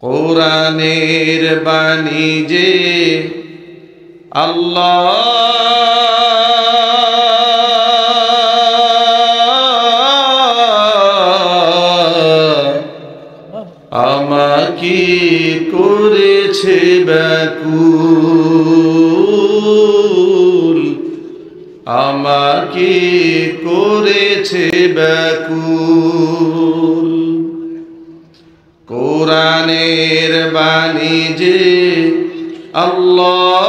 কোরআনের বাণী যে আল্লাহ আমাকে করেছে ব্যাকুল, আমাকে করেছে ব্যাকুল। কোরআনের বাণী যে আল্লাহ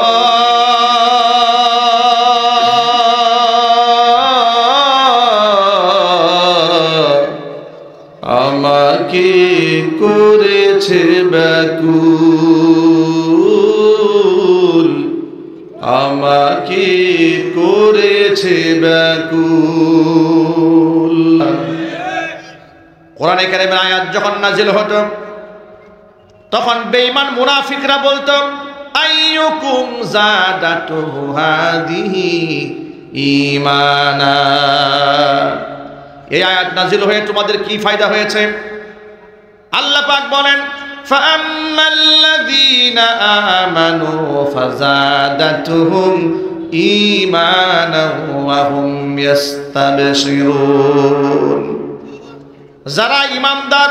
আমাকে করেছে ব্যাকুল, আমাকে করেছে ব্যাকুল। কোরআনে কারিমের আয়াত যখন নাজিল হতো তখন বেঈমান মুনাফিকরা বলতো আইয়ুকুম যাদাতুহু হাদিহি ঈমানা। এই আয়াত নাজিল হয়ে তোমাদের কি ফায়দা হয়েছে? আল্লাহ পাক বলেন ফাআম্মাল্লাযীনা আমানু ফাযাদাতুহুম ঈমানান ওয়া হুম ইস্তাবশিরুন। যারা ঈমানদার,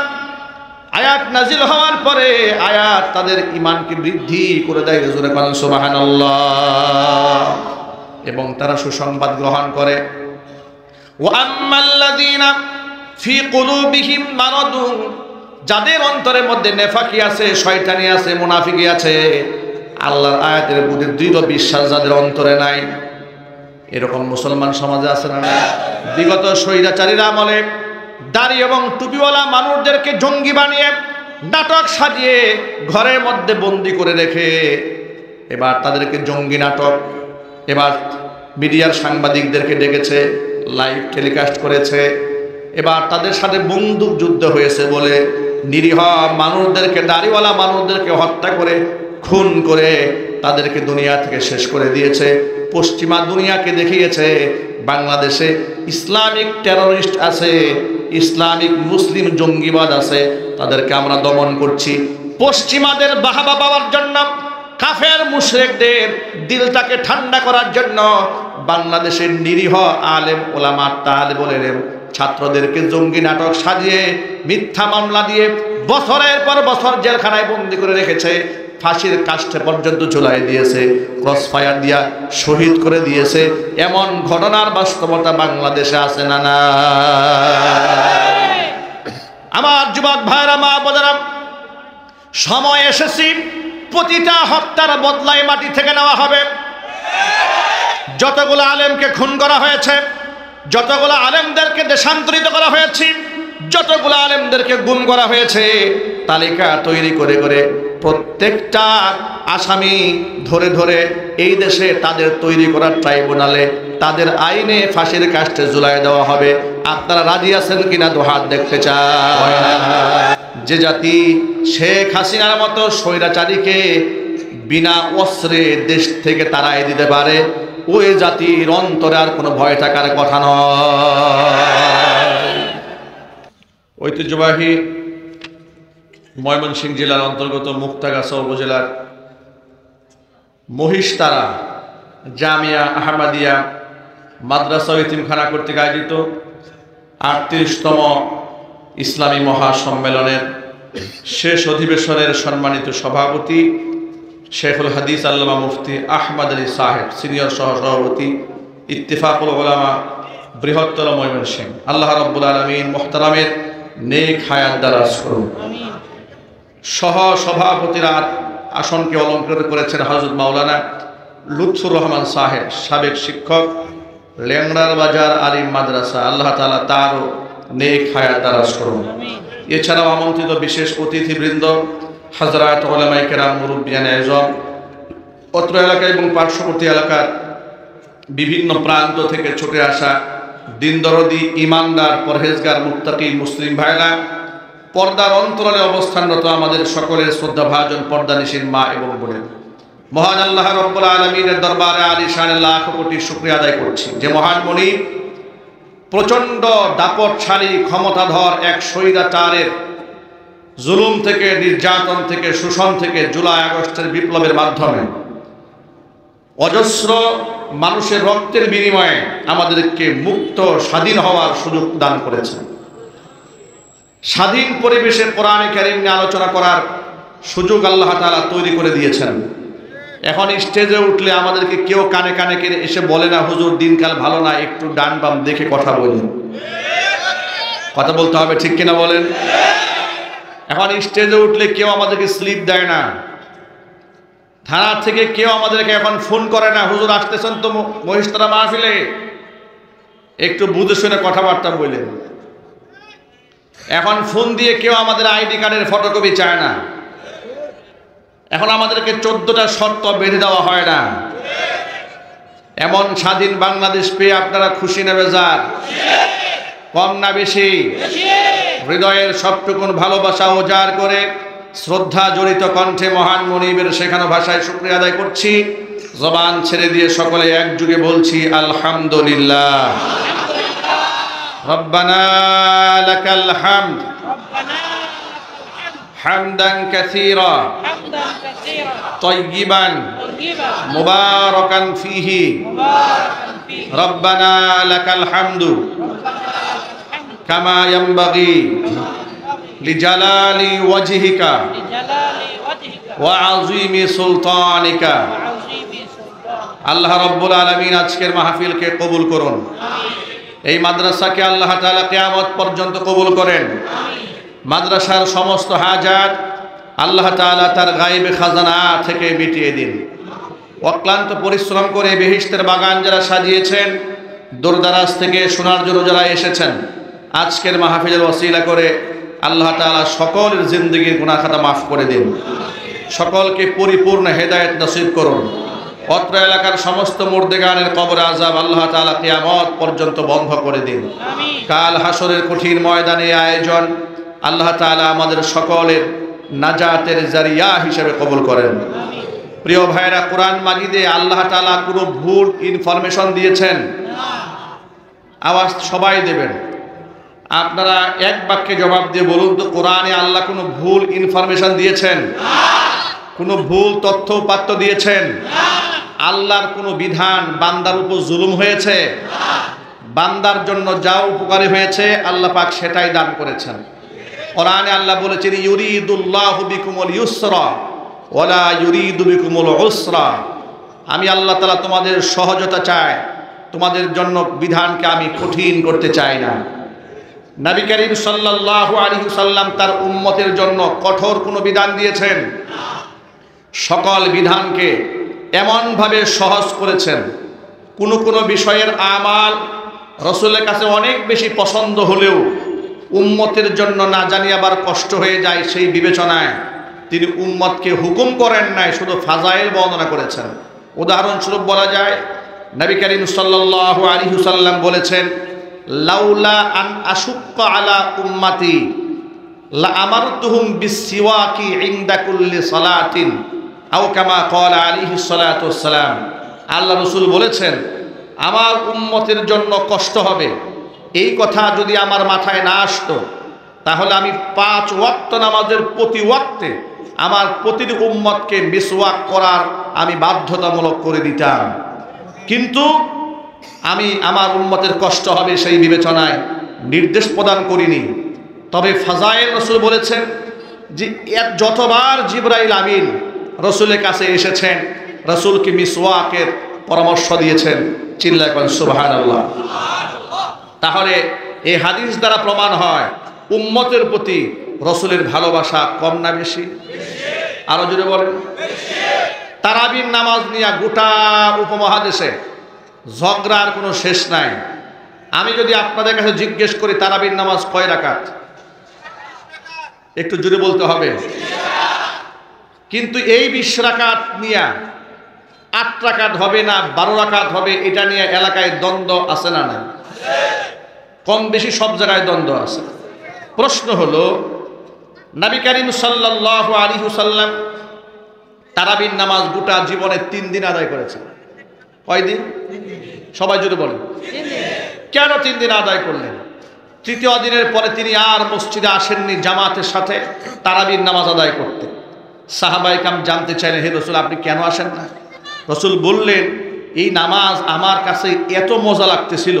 আয়াত নাজিল হওয়ার পরে আয়াত তাদের ঈমানকে বৃদ্ধি করে দেয়, জোরে বলেন সুবহানাল্লাহ, এবং তারা সুসংবাদ গ্রহণ করে। ওয়াম্মাল্লাযীনা ফি কুলুবিহিম মারাদুন, যাদের অন্তরের মধ্যে নেফাকি আছে, শয়তানি আছে, মুনাফিকি আছে, আল্লাহর আয়াতের প্রতি দৃঢ় বিশ্বাস যাদের অন্তরে নাই, এরকম মুসলমান সমাজে আছে না? বিগত স্বৈরাচারীর আমলে দাড়ি এবং টুপিওয়ালা মানুষদেরকে জঙ্গি বানিয়ে নাটক সাজিয়ে ঘরের মধ্যে বন্দি করে রেখে এবার তাদেরকে জঙ্গি নাটক, এবার মিডিয়ার সাংবাদিকদেরকে ডেকেছে, লাইভ টেলিকাস্ট করেছে, এবার তাদের সাথে বন্দুক যুদ্ধ হয়েছে বলে নিরীহ মানুষদেরকে, দাড়িওয়ালা মানুষদেরকে হত্যা করে খুন করে তাদেরকে দুনিয়া থেকে শেষ করে দিয়েছে। পশ্চিমা দুনিয়াকে দেখিয়েছে বাংলাদেশে ইসলামিক টেররিস্ট আছে, ইসলামিক মুসলিম জঙ্গিবাদ আছে, তাদেরকে আমরা দমন করছি। পশ্চিমাদের বাহাবা পাওয়ার জন্য, কাফের মুশরিকদের দিলটাকে ঠান্ডা করার জন্য বাংলাদেশের নিরীহ আলেম ওলামা তালেব ইলম ছাত্রদেরকে জঙ্গি নাটক সাজিয়ে মিথ্যা মামলা দিয়ে বছরের পর বছর জেলখানায় বন্দী করে রেখেছে, ফাঁসির কাষ্ঠে পর্যন্ত ঝুলাই দিয়েছে, ক্রস ফায়ার দিয়া শহীদ করে দিয়েছে। এমন ঘটনার বাস্তবতা বাংলাদেশে আছে না? না। আমার যুবক ভাইরা, মা বোনেরা, সময় এসেছে প্রতিটা হত্যার বদলাই মাটি থেকে নেওয়া হবে। যতগুলো আলেমকে খুন করা হয়েছে, যতগুলো আলেমদেরকে দেশান্তরিত করা হয়েছে, যতগুলো আলেমদেরকে গুম করা হয়েছে, তালিকা তৈরি করে করে প্রত্যেকটা আসামি ধরে ধরে এই দেশে তাদের তৈরি করা ট্রাইব্যুনালে তাদের আইনে ফাঁসির কাষ্ঠে ঝুলাই দেওয়া হবে। আপনারা রাজি আছেন কিনা দু হাত দেখতে চাই। যে জাতি শেখ হাসিনার মতো স্বৈরাচারীকে বিনা অস্ত্রে দেশ থেকে তাড়াই দিতে পারে, ওই জাতির অন্তরে আর কোনো ভয় থাকার কথা নয়। ঐতিহ্যবাহী ময়মনসিংহ জেলার অন্তর্গত মুক্তাগাছা উপজেলার মহিষতারা জামিয়া আহমদিয়া মাদ্রাসা ইতিমখানা কর্তৃক আয়োজিত ৩৮তম ইসলামী মহাসম্মেলনের শেষ অধিবেশনের সম্মানিত সভাপতি শেখুল হাদিস আল্লামা মুফতি আহমদ আলী সাহেব, সিনিয়র সহসভাপতি ইত্তেফাকুল উলামা বৃহত্তর ময়মনসিংহ, আল্লাহ রাব্বুল আলামিন মুহতারামের নেক হায়াত দারাজ করুন। সহ সভাপতিরা আসনকে অলঙ্কৃত করেছেন হযরত মাওলানা লুৎফুর রহমান সাহেব, সাবেক শিক্ষক, লেংড়ার বাজার আলিম মাদ্রাসা, আল্লাহ তাআলা তারও নেক হায়াত দারাজ করুন। এছাড়াও আমন্ত্রিত বিশেষ অতিথিবৃন্দ, হযরত উলামায়ে কেরাম, মুরব্বিয়ানে আযম, অত্র এলাকা এবং পার্শ্ববর্তী এলাকার বিভিন্ন প্রান্ত থেকে ছুটে আসা দিনদরদি, ইমানদার, পরহেজগার, মুত্তাকি মুসলিম ভাইরা, পর্দার অন্তরালে অবস্থানরত আমাদের সকলের শ্রদ্ধাভাজন পর্দানিশীন মা এবং বোনেরা, মহান আল্লাহ রাব্বুল আলামিনের দরবারে আলিশানে লাখ কোটি শুকরিয়া আদায় করছি যে মহান মনি প্রচণ্ড দাপটশালী ক্ষমতাধর এক স্বৈরাচারের জুলুম থেকে, নির্যাতন থেকে, শোষণ থেকে, জুলাই আগস্টের বিপ্লবের মাধ্যমে অজস্র মানুষের রক্তের বিনিময়ে আমাদেরকে মুক্ত স্বাধীন হওয়ার সুযোগ দান করেছেন। স্বাধীন পরিবেশে কোরআনে কারীম নিয়ে আলোচনা করার সুযোগ আল্লাহ তাআলা তৈরি করে দিয়েছেন। এখন স্টেজে উঠলে আমাদেরকে কেউ কানে কানে এসে বলে না, হুজুর দিনকাল ভালো না, একটু ডান বাম দেখে কথা বলুন। কথা বলতে হবে, ঠিক কিনা বলেন? এখন স্টেজে উঠলে কেউ আমাদেরকে স্লিপ দেয় না, থানা থেকে কেউ আমাদেরকে এখন ফোন করে না, হুজুর আসতেছেন তো মহিষতলা মাহফিলে, একটু বুঝে শুনে কথাবার্তা বললেন। এখন ফোন দিয়ে কেউ আমাদের আইডি কার্ডের ফটোকপি চায় না। এখন আমাদেরকে 14টা শর্ত বেঁধে দেওয়া হয় না। এমন স্বাধীন বাংলাদেশ পেয়ে আপনারা খুশি না বেজার? কম না বেশি? হৃদয়ের সবটুকুন ভালোবাসা উজাড় করে শ্রদ্ধা জড়িত কণ্ঠে মহান মনিবের শেখানো ভাষায় শুকরিয়া আদায় করছি। জবান ছেড়ে দিয়ে সকলে একযোগে বলছি আলহামদুলিল্লাহ। রব্বানা লাকাল হামদ হামদান কাসীরা তাইয়িবান মুবারাকান ফীহি রব্বানা লাকাল হামদু কামা ইয়ানবাগি লিজালালি ওয়াজহিকা ওয়া আযীমি সুলতানিকা। আল্লাহ রাব্বুল আলামিন আজকের মাহফিলকে কবুল করুন। এই মাদ্রাসাকে আল্লাহ তাআলা কিয়ামত পর্যন্ত কবুল করেন। মাদ্রাসার সমস্ত হাজাত আল্লাহ তাআলা তার গায়েবে খাজানা থেকে মিটিয়ে দিন। অক্লান্ত পরিশ্রম করে বেহেশতের বাগান যারা সাজিয়েছেন, দূরদারাজ থেকে শোনার জন্য যারা এসেছেন, আজকের মাহফিলের ওসিলা করে আল্লাহ তাআলা সকলের জিন্দেগির গুনাহ খাতা মাফ করে দিন। সকলকে পরিপূর্ণ হেদায়েত নসিব করুন। অত্র এলাকার সমস্ত মুর্দেগানের কবর আযাব আল্লাহ তাআলা কিয়ামত পর্যন্ত বন্ধ করে দিন। কাল হাসরের কঠিন ময়দানে আয়োজন আল্লাহ তাআলা আমাদের সকলের নাজাতের জারিয়া হিসেবে কবুল করেন। প্রিয় ভাইরা, কোরআন মাজিদে আল্লাহ তাআলা কোনো ভুল ইনফরমেশন দিয়েছেন? আওয়াজ সবাই দেবেন। আপনারা এক বাক্যে জবাব দিয়ে বলুন তো, কোরআনে আল্লাহ কোনো ভুল ইনফরমেশন দিয়েছেন? কোনো ভুল তথ্য উপাত্ত দিয়েছেন? আল্লাহর কোনো বিধান বান্দার উপর জুলুম হয়েছে? বান্দার জন্য যা উপকারী হয়েছে আল্লাহ পাক সেটাই দান করেছেন। কোরআনে আল্লাহ বলেছেন, ইউরিদুল্লাহু বিকুমুল ইউসরা ওয়ালা ইউরিদু বিকুমুল উসরা। আমি আল্লাহ তাআলা তোমাদের সহজতা চাই, তোমাদের জন্য বিধানকে আমি কঠিন করতে চাই না। নবী করিম সাল্লাল্লাহু আলাইহি ওয়াসাল্লাম তার উম্মতের জন্য কঠোর কোনো বিধান দিয়েছেন? সকল বিধানকে এমনভাবে সহজ করেছেন। কোনো বিষয়ের আমাল রাসূলের কাছে অনেক বেশি পছন্দ হলেও উম্মতের জন্য না জানি আবার কষ্ট হয়ে যায়, সেই বিবেচনায় তিনি উম্মতকে হুকুম করেন নাই, শুধু ফাজাইল বর্ণনা করেছেন। উদাহরণস্বরূপ বলা যায়, নবী করিম সাল্লাল্লাহু আলাইহি ওয়াসাল্লাম বলেছেন, লাউলা আন আশুক্কা আলা উম্মতি লা আমারতুহুম বিসসিওয়াকি ইনদা কুল্লি সালাতিন আও কামা ক্বালা আলাইহিস সালাতু ওয়াসসালাম। আল্লাহ রাসূল বলেছেন, আমার উম্মতের জন্য কষ্ট হবে, এই কথা যদি আমার মাথায় না আসতো তাহলে আমি 5 ওয়াক্ত নামাজের প্রতি ওয়াক্তে আমার প্রতিটি উম্মতকে মিসওয়াক করার আমি বাধ্যতামূলক করে দিতাম। কিন্তু আমি আমার উম্মতের কষ্ট হবে সেই বিবেচনায় নির্দেশ প্রদান করিনি। তবে ফাজাইল রাসূল বলেছেন যে যতবার জিবরাইল আমিন রাসূলের কাছে এসেছেন, রাসূলকে মিসওয়াকের পরামর্শ দিয়েছেন। চিল্লায় বলেন সুবহানাল্লাহ। তাহলে এই হাদিস দ্বারা প্রমাণ হয় উম্মতের প্রতি রাসূলের ভালোবাসা কম না বেশি? আরো জোরে বলেন। তারাবির নামাজ নিয়ে গোটা উপমহাদেশে ঝগড়ার কোনো শেষ নাই। আমি যদি আপনাদের কাছে জিজ্ঞেস করি তারাবির নামাজ কয় রাকাত, একটু জোরে বলতে হবে। কিন্তু এই 20 রাকাত নিয়ে 8 রাকাত হবে না 12 রাকাত হবে, এটা নিয়ে এলাকায় দ্বন্দ্ব আছে না নাই? কম বেশি সব জায়গায় দ্বন্দ্ব আছে। প্রশ্ন হলো, নবী করিম সাল্লাল্লাহু আলাইহি ওয়াসাল্লাম তারাবির নামাজ গোটা জীবনে 3 দিন আদায় করেছেন। কয় দিন? সবাই জুড়ে বলেন। কেন 3 দিন আদায় করলেন? তৃতীয় দিনের পরে তিনি আর মসজিদে আসেননি জামাতের সাথে তারাবির নামাজ আদায় করতে। সাহাবায়ে কেরাম জানতে চাইলেন, হে রাসূল আপনি কেন আসেন না? রাসূল বললেন, এই নামাজ আমার কাছে এত মজা লাগতেছিল,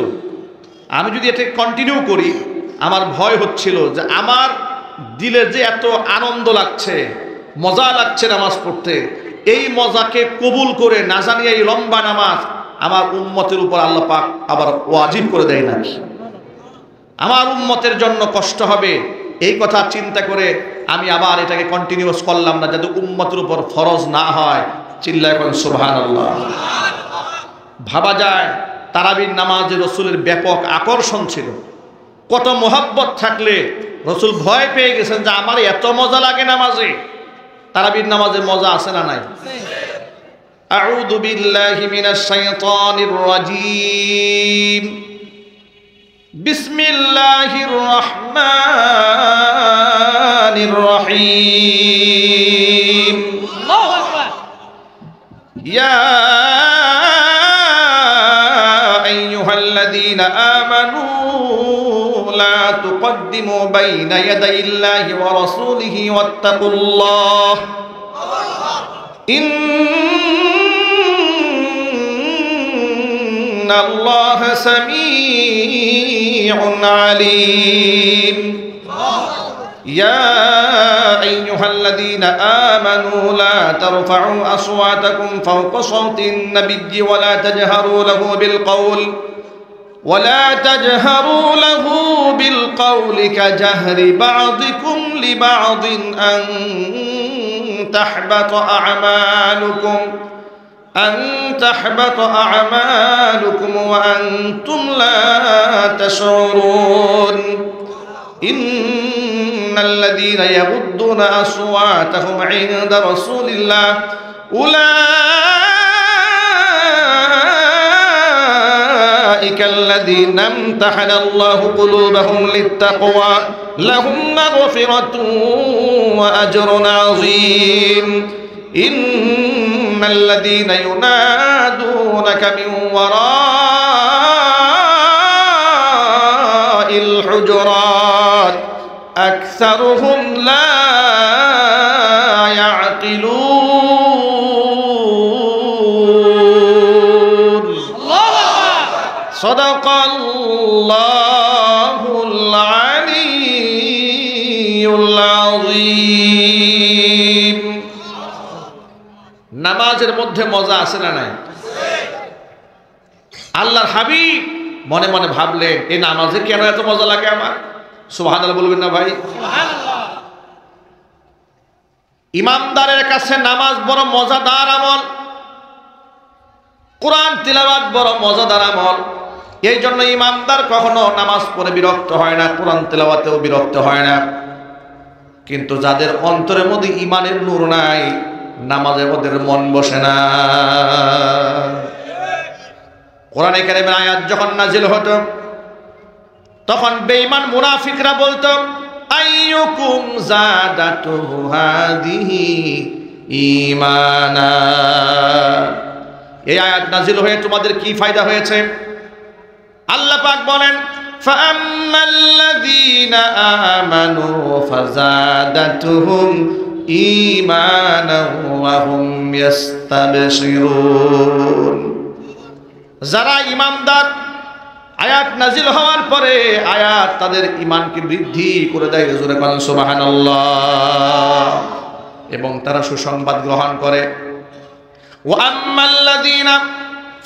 আমি যদি এটা কন্টিনিউ করি আমার ভয় হচ্ছিল যে আমার দিলের যে এত আনন্দ লাগছে, মজা লাগছে নামাজ পড়তে, এই মজাকে কবুল করে না জানিয়ে এই লম্বা নামাজ আমার উম্মতের উপর আল্লাহ পাক আবার ওয়াজিব করে দেয় নাকি, আমার উম্মতের জন্য কষ্ট হবে। এই কথা চিন্তা করে আমি আবার এটাকে কন্টিনিউয়াস করলাম না, যাতে উম্মতের উপর ফরজ না হয়। চিল্লায় এখন সুবহানাল্লাহ। ভাবা যায় তারাবির নামাজে রসুলের ব্যাপক আকর্ষণ ছিল। কত মোহাব্বত থাকলে রসুল ভয় পেয়ে গেছেন যে আমার এত মজা লাগে নামাজে। তারাবির নামাজে মজা আছে না নাই? আউযু বিল্লাহি মিনাশ শাইতানির রাজীম। বিসমিল্লাহির রহমানির রহিম। আল্লাহু আকবার। ইয়া আইয়ুহাল্লাযীনা আমানু লা তুকদ্দিমু বাইনা ইয়াদাইল্লাহি ওয়া রাসূলিহি ওয়াত্তাকুল্লাহ। ইন্নাল্লাহা সামিউন আলীম। يا أيها الذين آمنوا لا ترفعوا أصواتكم فوق صوت النبي ولا تجهروا له بالقول كجهر بعضكم لبعض أن تحبط أعمالكم وأنتم لا تشعرون. إن الذين يغضون أصواتهم عند رسول الله أولئك الذين امتحن الله قلوبهم للتقوى لهم مغفرة وأجر عظيم. إن الذين ينادونك من وراء الحجرات أكثرهم لا يعقلون. صدق الله العلي العظيم. নামাজের মধ্যে মজা আছে না নাই? আল্লাহর হাবিব মনে মনে ভাবলেন, এই নামাজে কেন এত মজা লাগে আমার? সুবহানাল্লাহ বলবেন না ভাই? সুবহানাল্লাহ। ইমানদারের কাছে নামাজ বড় মজাদার আমল, কোরআন তিলাওয়াত বড় মজাদার আমল। এই জন্য ইমানদার কখনো নামাজ পড়ে বিরক্ত হয় না, কোরআন তিলাওয়াতেও বিরক্ত হয় না। কিন্তু যাদের অন্তরের মধ্যে ইমানের নূর নাই, নামাজে ওদের মন বসে না। কোরআনে কারীমের আয়াত যখন নাজিল হতো তখন বেঈমান মুনাফিকরা বলতো, আইয়ুকুম যাদাতুহু হাদিহি ঈমানা। এই আয়াত নাজিল হয়ে তোমাদের কি ফায়দা হয়েছে? আল্লাহ পাক বলেন, ফাআম্মাল্লাযীনা আমানু ফাযাদাতুহুম ঈমানা ওয়া হুম ইস্তাবশিরুন। যারা ঈমানদার, আয়াত নাজিল হওয়ার পরে আয়াত তাদের ঈমানকে বৃদ্ধি করে দেয়। জোরে বলেন সুবহানাল্লাহ। এবং তারা সুসংবাদ গ্রহণ করে। ওয়া আম্মাল্লাযীনা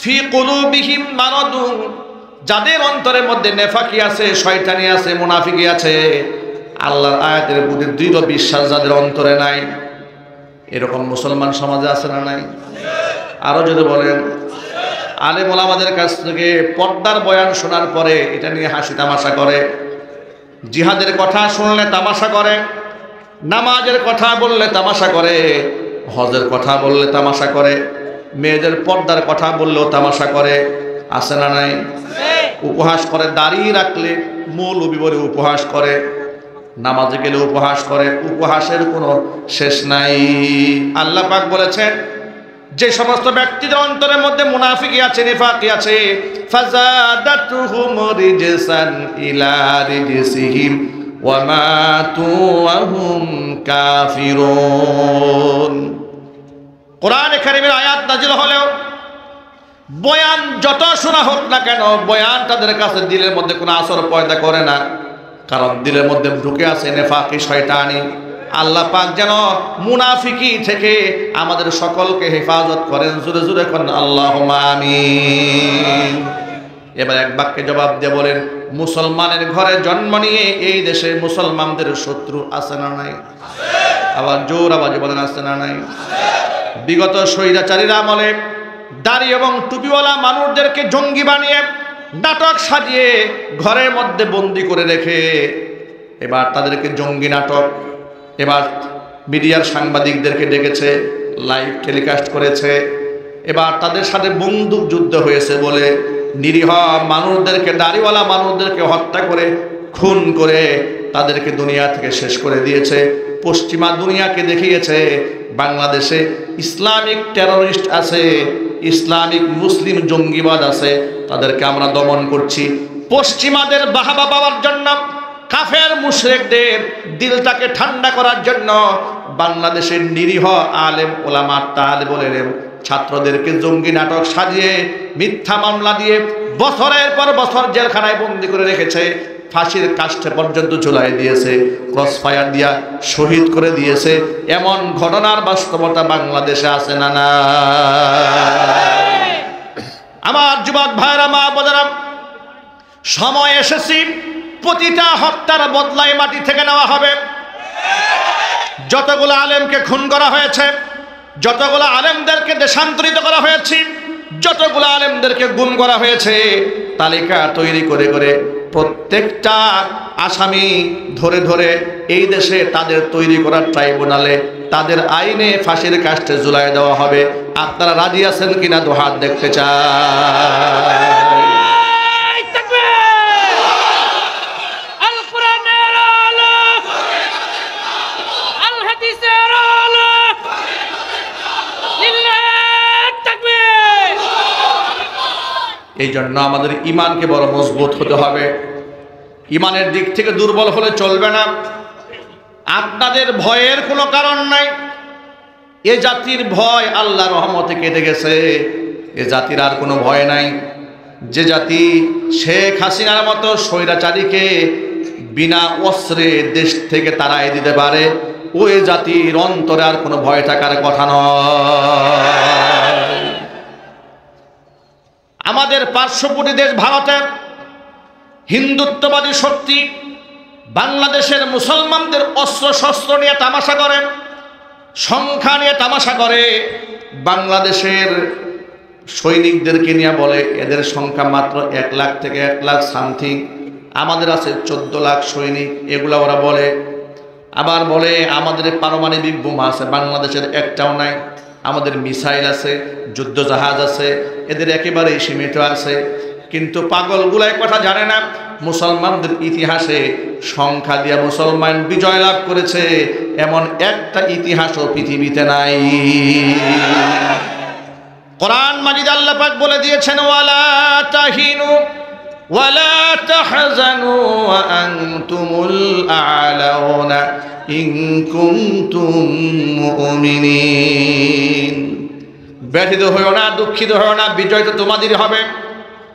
ফি কুলুবিহিম মারাদুন, যাদের অন্তরের মধ্যে নেফাকি আছে, শয়তানি আছে, মুনাফিকি আছে, আল্লাহর আয়াতের প্রতি দৃঢ় বিশ্বাস যাদের অন্তরে নাই, এরকম মুসলমান সমাজে আছে না নাই? আরো যদি বলেন, আলেম ওলামাদের কাছ থেকে পর্দার বয়ান শোনার পরে এটা নিয়ে হাসি তামাশা করে, জিহাদের কথা শুনলে তামাশা করে, নামাজের কথা বললে তামাশা করে, হজের কথা বললে তামাশা করে, মেয়েদের পর্দার কথা বললেও তামাশা করে, আছে না নাই? উপহাস করে, দাঁড়িয়ে রাখলে মূল বিবরে উপহাস করে, নামাজে গেলে উপহাস করে, উপহাসের কোনো শেষ নাই। আল্লাহ পাক বলেছেন, যে সমস্ত ব্যক্তিদের অন্তরের মধ্যে মুনাফিকি আছে, নিফাকি আছে, ফাযাদাতুহুম রিজসান ইলা রিজসিহিম ওয়া মাতু ওয়া হুম কাফিরুন। কোরআনে কারীমের আয়াত নাযিল হলেও বয়ান যত শোনা হোক না কেন, বয়ান তাদের কাছে দিলের মধ্যে কোনো আসর পয়দা করে না, কারণ দিলের মধ্যে ঢুকে আছে নেফাকি, শয়তানি। আল্লাহ পাক যেন মুনাফিকি থেকে আমাদের সকলকে হেফাজত করেন। জোরে জোরে করেন আল্লাহুম্মা আমিন। এবার এক বাক্যে জবাব দিয়ে বলেন, মুসলমানের ঘরে জন্ম নিয়ে এই দেশে মুসলমানদের শত্রু আছে না নাই? আবার জোর আওয়াজে বলেন, আছে না নাই? বিগত স্বৈরাচারীর আমলে দাড়ি এবং টুপিওয়ালা মানুষদেরকে জঙ্গি বানিয়ে নাটক সাজিয়ে ঘরের মধ্যে বন্দি করে রেখে এবার তাদেরকে জঙ্গি নাটক, এবার মিডিয়ার সাংবাদিকদেরকে ডেকেছে, লাইভ টেলিকাস্ট করেছে। এবার তাদের সাথে বন্দুক যুদ্ধ হয়েছে বলে নিরীহ মানুষদেরকে, দাড়িওয়ালা মানুষদেরকে হত্যা করে, খুন করে তাদেরকে দুনিয়া থেকে শেষ করে দিয়েছে। পশ্চিমা দুনিয়াকে দেখিয়েছে বাংলাদেশে ইসলামিক টেররিস্ট আছে, ইসলামিক মুসলিম জঙ্গিবাদ আছে, তাদেরকে আমরা দমন করছি। পশ্চিমাদের বাহাবা পাওয়ার জন্য, কাফের মুশরিকদের দিলটাকে ঠান্ডা করার জন্য বাংলাদেশের নিরীহ আলেম ওলামা তালেবুল ইলম ছাত্রদেরকে জঙ্গি নাটক সাজিয়ে মিথ্যা মামলা দিয়ে বছরের পর বছর জেলখানায় বন্দি করে রেখেছে, ফাঁসির কাষ্ঠে পর্যন্ত ঝুলাই দিয়েছে, ক্রস ফায়ার দিয়া শহীদ করে দিয়েছে। এমন ঘটনার বাস্তবতা বাংলাদেশে আছে না না? আমার যুবক ভাইরা, মা বোনেরা, সময় এসেছে প্রতিটা হত্যার বদলাই মাটি থেকে নেওয়া হবে। যতগুলো আলেমকে খুন করা হয়েছে, যতগুলো আলেমদেরকে দেশান্তরিত করা হয়েছে, যতগুলো আলেমদেরকে গুম করা হয়েছে, তালিকা তৈরি করে করে প্রত্যেকটা আসামি ধরে ধরে এই দেশে তাদের তৈরি করার ট্রাইব্যুনালে, তাদের আইনে ফাঁসির কাষ্ঠে ঝুলাই দেওয়া হবে। আপনারা রাজি আছেন কিনা দু হাত দেখতে চাই। এই জন্য আমাদের ইমানকে বড় মজবুত হতে হবে। ইমানের দিক থেকে দুর্বল হলে চলবে না। আপনাদের ভয়ের কোনো কারণ নাই। এ জাতির ভয় আল্লাহর রহমতে কেটে গেছে। এ জাতির আর কোনো ভয় নাই। যে জাতি শেখ হাসিনার মতো স্বৈরাচারীকে বিনা অস্ত্রে দেশ থেকে তাড়াই দিতে পারে, ওই জাতির অন্তরে আর কোনো ভয় থাকার কথা নয়। আমাদের পার্শ্ববর্তী দেশ ভারতের হিন্দুত্ববাদী শক্তি বাংলাদেশের মুসলমানদের অস্ত্র শস্ত্র নিয়ে তামাশা করে, সংখ্যা নিয়ে তামাশা করে। বাংলাদেশের সৈনিকদেরকে নিয়ে বলে এদের সংখ্যা মাত্র 1 লাখ থেকে 1 লাখ সামথিং, আমাদের আছে 14 লাখ সৈনিক, এগুলা ওরা বলে। আবার বলে আমাদের পারমাণবিক বোমা আছে, বাংলাদেশের একটাও নাই। আমাদের মিসাইল আছে, যুদ্ধ জাহাজ আছে, এদের একেবারেই সীমিত আছে। কিন্তু পাগলগুলা এক কথা জানে না, মুসলমানদের ইতিহাসে সংখ্যা দিয়া মুসলমান বিজয় লাভ করেছে এমন একটা ইতিহাসও পৃথিবীতে নাই। কোরআন মাজিদ আল্লাহ পাক বলে দিয়েছেন, ওয়ালা তাহিনু ওয়ালা তাহজানু ওয়া আনতুমুল আ'লাউনা ইন কুনতুম মুমিনিন। ব্যথিত হইও না, দুঃখিত হইও না, বিজয় তো তোমাদেরই হবে।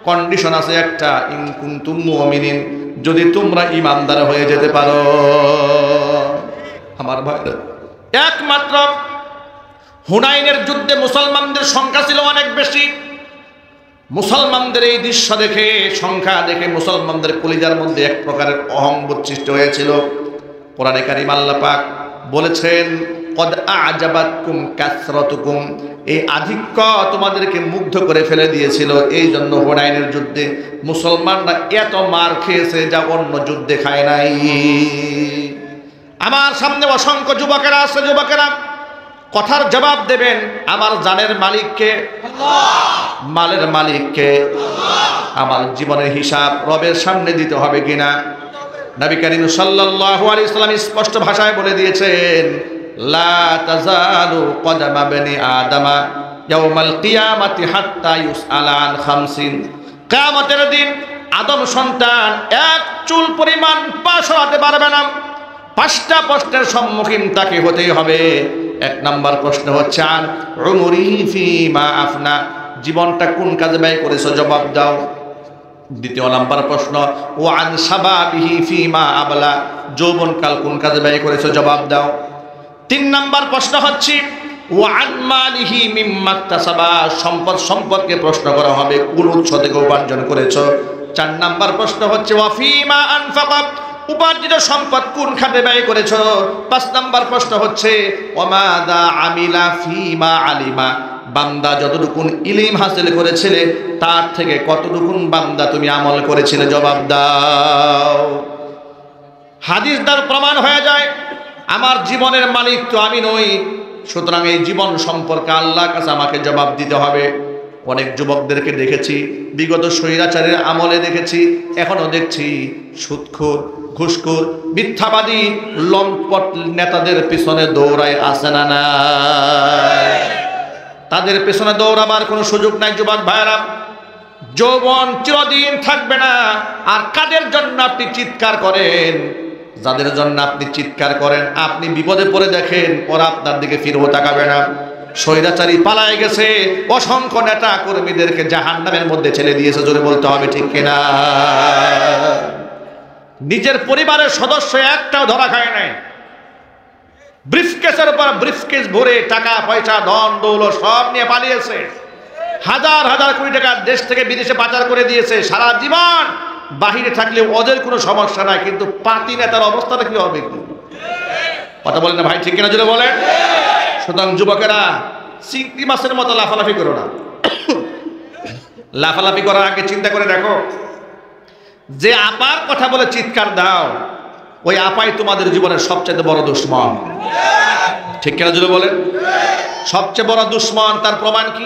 কন্ডিশন আছে একটা, ইন কুনতুম মুমিনিন, যদি তোমরা ঈমানদার হয়ে যেতে পারো। আমার ভাইরা, একমাত্র হুনাইনের যুদ্ধে মুসলমানদের সংখ্যা ছিল অনেক বেশি। মুসলমানদের এই দৃশ্য দেখে, সংখ্যা দেখে মুসলমানদের কলিজার মধ্যে এক প্রকারের অহংবোধ সৃষ্টি হয়েছিল। কোরআনে কারীম আল্লাহ পাক বলেছেন, কদ আ'জাবাতকুম কাসরাতুকুম, এই আধিক্য তোমাদেরকে মুগ্ধ করে ফেলে দিয়েছিল। এই জন্য হুনাইনের যুদ্ধে মুসলমানরা এত মার খেয়েছে যা অন্য যুদ্ধে খায় নাই। আমার সামনে অসংখ্য যুবকেরা আছে, যুবকেরা কথার জবাব দেবেন, আমার জানের মালিককে, মালের মালিককে, আমার জীবনের হিসাব রবের সামনে দিতে হবে কিনা। নবী করিম সাল্লাল্লাহু আলাইহি ওয়াসাল্লাম স্পষ্ট ভাষায় বলে দিয়েছেন, লা তাজালু কদামা বনি আদামা ইয়াউমাল কিয়ামাতি হাত্তা ইউসআলা আন খামসিন। কিয়ামতের দিন আদম সন্তান এক চুল পরিমাণ পা সরাতে পারবে না। 5টা প্রশ্নের সম্মুখীন তাকে হতেই হবে। 1 নাম্বার প্রশ্ন হচ্ছে আন উমরিহি ফিমা আফনা, জীবনটা কোন কাজে ব্যয় করেছো জবাব দাও। 2 নাম্বার প্রশ্ন ও আন শাবাবিহি ফিমা আবলা, যৌবনকাল কোন কাজে ব্যয় করেছো জবাব দাও। 3 নাম্বার প্রশ্ন হচ্ছে ও আন মালিহি মিম্মা ইকতাসাবা, সম্পদ সম্পর্কে প্রশ্ন করা হবে, কোন উৎস থেকে উপার্জন করেছো। 4 নাম্বার প্রশ্ন হচ্ছে ওয়া ফিমা আনফাকা, উপার্জিত সম্পদ কোন খাতে ব্যয় করেছো। 5 নাম্বার প্রশ্ন হচ্ছে ওয়ামাদা আমিলা ফিমা আলিমা, বান্দা যতটুকুন ইলম হাসিল করেছিলে তার থেকে কতটুকুন বান্দা তুমি আমল করেছিলে জবাব দাও। হাদিস দ্বারা প্রমাণ হয়ে যায় আমার জীবনের মালিক তো আমি নই, সুতরাং এই জীবন সম্পর্কে আল্লাহর কাছে আমাকে জবাব দিতে হবে। অনেক যুবকদেরকে দেখেছি, বিগত স্বৈরাচারের আমলে দেখেছি, এখনো দেখছি সুদখোর, ঘুষখোর, মিথ্যাবাদী, লম্পট নেতাদের পিছনে দৌড়ায়, আছে না না? তাদের পেছনে দৌড়াবার কোনো সুযোগ নাই যুবক ভাইরা। যৌবন চিরদিন থাকবে না। আর কাদের জন্য আপনি চিৎকার করেন? যাদের জন্য আপনি চিৎকার করেন, আপনি বিপদে পড়ে দেখেন ওরা আপনার দিকে ফিরেও তাকাবে না। স্বৈরাচারী পালায় গেছে, অসংখ্য নেতা কর্মীদেরকে জাহান্নামের মধ্যে ছেড়ে দিয়েছে, জোরে বলতে হবে ঠিক কিনা? নিজের পরিবারের সদস্য একটাও ধরা খায় নাই, ব্রিফকেসের উপর ব্রিফকেস ভরে টাকা পয়সা ধন দৌলত সব নিয়ে পালিয়েছে। হাজার হাজার কোটি টাকা দেশ থেকে বিদেশে পাচার করে দিয়েছে। সারা জীবন বাহিরে থাকলে ওদের কোনো সমস্যা নাই, কিন্তু পাতি নেতার অবস্থাটা কি হবে? কথা বলেন না ভাই, ঠিক কিনা জোরে বলেন? সুতরাং যুবকেরা চিংড়ি মাছের মতো লাফালাফি করো না। লাফালাফি করার আগে চিন্তা করে দেখো, যে আপার কথা বলে চিৎকার দাও ওই আপাই তোমাদের জীবনের সবচেয়ে বড় দুশ্মন। ঠিক কিনা জোরে বলেন? সবচেয়ে বড় দুশ্মন। তার প্রমাণ কি?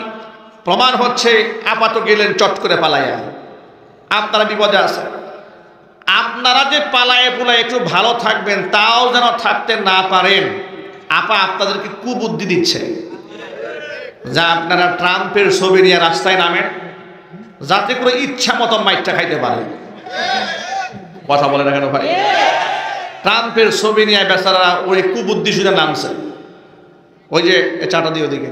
প্রমাণ হচ্ছে আপা তো গেলেন চট করে পালাইয়া, আপনারা বিপদে আছেন। আপনারা যে পালায়ে পুলায় একটু ভালো থাকবেন তাও যেন থাকতে না পারেন, আপা আপনাদেরকে কুবুদ্ধি দিচ্ছে, যা আপনারা ট্রাম্পের ছবি নিয়ে রাস্তায় নামেন যাতে করে ইচ্ছা মতো মাইটটা খাইতে পারেন। কথা বলে না কেন ভাই? ট্রাম্পের ছবি নিয়ে বেচারা ওই কুবুদ্ধি শুনে নামছে। ওই যে চাটা দিয়ে ওদিকে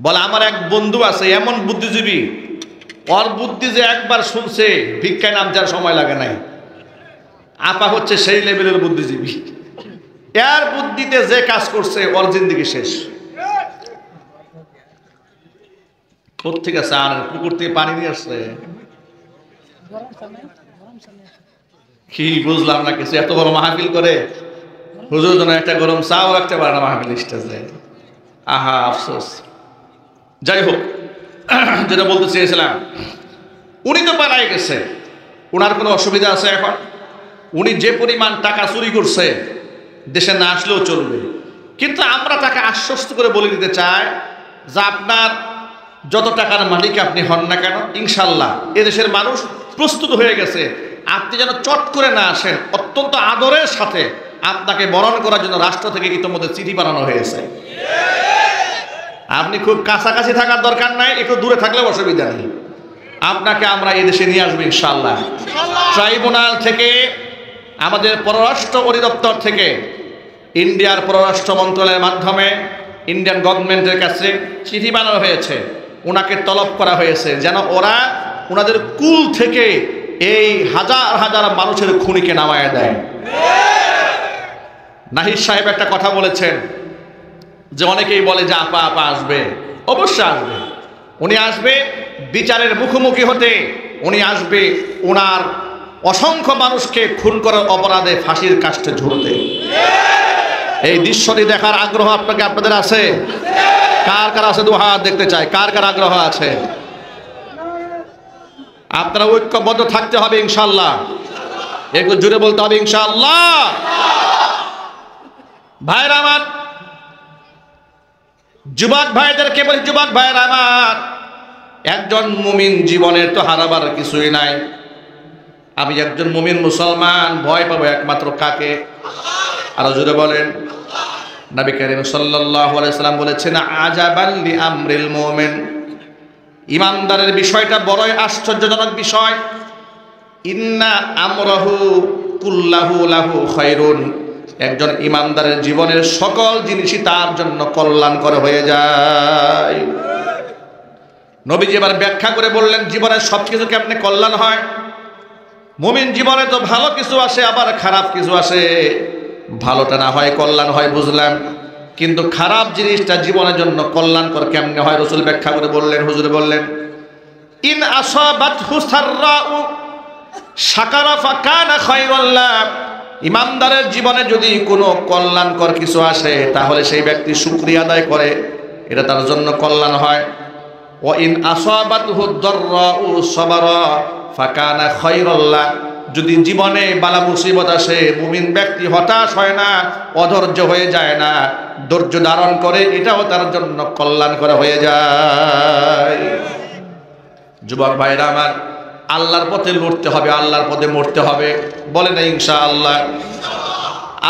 বলে আমার এক বন্ধু আছে এমন বুদ্ধিজীবী, ওর বুদ্ধি যে একবার শুনছে ভিক্ষায় নামতে আর সময় লাগে নাই। আপা হচ্ছে সেই লেভেলের বুদ্ধিজীবী, এর বুদ্ধিতে যে কাজ করছে ওর জিন্দিগি শেষ। কোথেকে চান? পুকুর থেকে পানি নিয়ে আসছে কি বুঝলাম না কিছু। এত বড় মাহফিল করে হুজুর জন্য একটা গরম চাও রাখতে পারে না মাহফিল স্টেজে। আহা আফসোস। যাই হোক, যেটা বলতে চেয়েছিলাম, উনি তো পালায় গেছে, ওনার কোনো অসুবিধা আছে এখন? উনি যে পরিমাণ টাকা চুরি করছে দেশে না আসলেও চলবে, কিন্তু আমরা তাকে আশ্বস্ত করে বলে দিতে চাই যে আপনার যত টাকার মালিক আপনি হন না কেন, ইনশাল্লাহ এদেশের মানুষ প্রস্তুত হয়ে গেছে। আপনি যেন চট করে না আসেন, অত্যন্ত আদরের সাথে আপনাকে বরণ করার জন্য রাষ্ট্র থেকে ইতিমধ্যে চিঠি বানানো হয়েছে। আপনি খুব কাছাকাছি থাকার দরকার নাই, একটু দূরে থাকলেও অসুবিধা নেই। আপনাকে আমরা এদেশে নিয়ে আসবো ইনশাল্লাহ। ট্রাইব্যুনাল থেকে, আমাদের পররাষ্ট্র অধিদপ্তর থেকে, ইন্ডিয়ার পররাষ্ট্র মন্ত্রণালয়ের মাধ্যমে ইন্ডিয়ান গভর্নমেন্টের কাছে চিঠি বানানো হয়েছে, ওনাকে তলব করা হয়েছে যেন ওরা ওনাদের কুল থেকে এই হাজার হাজার মানুষের খুনিকে নামায় দেয়। নাহিদ সাহেব একটা কথা বলেছেন যে অনেকেই বলে যে আপা আপা আসবে, অবশ্যই আসবে। উনি আসবে বিচারের মুখোমুখি হতে, উনি আসবে ওনার অসংখ্য মানুষকে খুন করার অপরাধে ফাঁসির কাষ্ঠে ঝুলতে। এই দৃশ্যটি দেখার আগ্রহ আপনাদের আছে? কার কার আছে? দু হাত দেখতে চাই, কার কার আগ্রহ আছে? আপনারা ঐক্যবদ্ধ থাকতে হবে ইনশাল্লাহ, একটু জুড়ে বলতে হবে ইনশাল্লাহ। ভাইরা আমার, যুবক ভাইদেরকে বলি, যুবক ভাইরা আমার, একজন মুমিন জীবনের তো হারাবার কিছুই নাই। আমি একজন মুমিন মুসলমান ভয় পাবো একমাত্র কাকে? আরো জোরে বলেন। নবী করিম সাল্লাল্লাহু আলাইহি সাল্লাম বলেছেন, আজাবান লি আমরিল মুমিন, ইমানদারের বিষয়টা বড়ই আশ্চর্যজনক বিষয়। ইন্না আমরাহু কুল্লাহু লাহু খায়রুন, একজন ইমানদারের জীবনের সকল জিনিসই তার জন্য কল্যাণকর হয়ে যায়। নবীজি এবার ব্যাখ্যা করে বললেন, জীবনের সবকিছু কেমনে কল্যাণ হয়? মুমিন জীবনে তো ভালো কিছু আসে, আবার খারাপ কিছু আসে। ভালোটা না হয় কল্যাণ হয় বুঝলাম, কিন্তু খারাপ জিনিসটা জীবনের জন্য কল্যাণকর কেমনে হয়? রাসূল ব্যাখ্যা করে বললেন, হুজুর বললেন, ইন আসাবাতহু সাররাউ শাকারা ফাকানা খায়রাল লাহ, ইমানদারের জীবনে যদি কোনো কল্যাণকর কিছু আসে তাহলে সেই ব্যক্তি শুকরিয়া আদায় করে, এটা তার জন্য কল্যাণ হয়। ওয়া ইন আসাবাতহু দাররাউ সাবারা ফাকানা খায়রাল লাহ, যদি জীবনে বালা মুসিবত আসে মুমিন ব্যক্তি হতাশ হয় না, অধৈর্য হয়ে যায় না, ধৈর্য ধারণ করে, এটাও তার জন্য কল্যাণকর হয়ে যায়। যুবক ভাইরা আমার, আল্লাহর পথে লড়তে হবে, আল্লাহর পথে মরতে হবে, বলে না ইনশাআল্লাহ।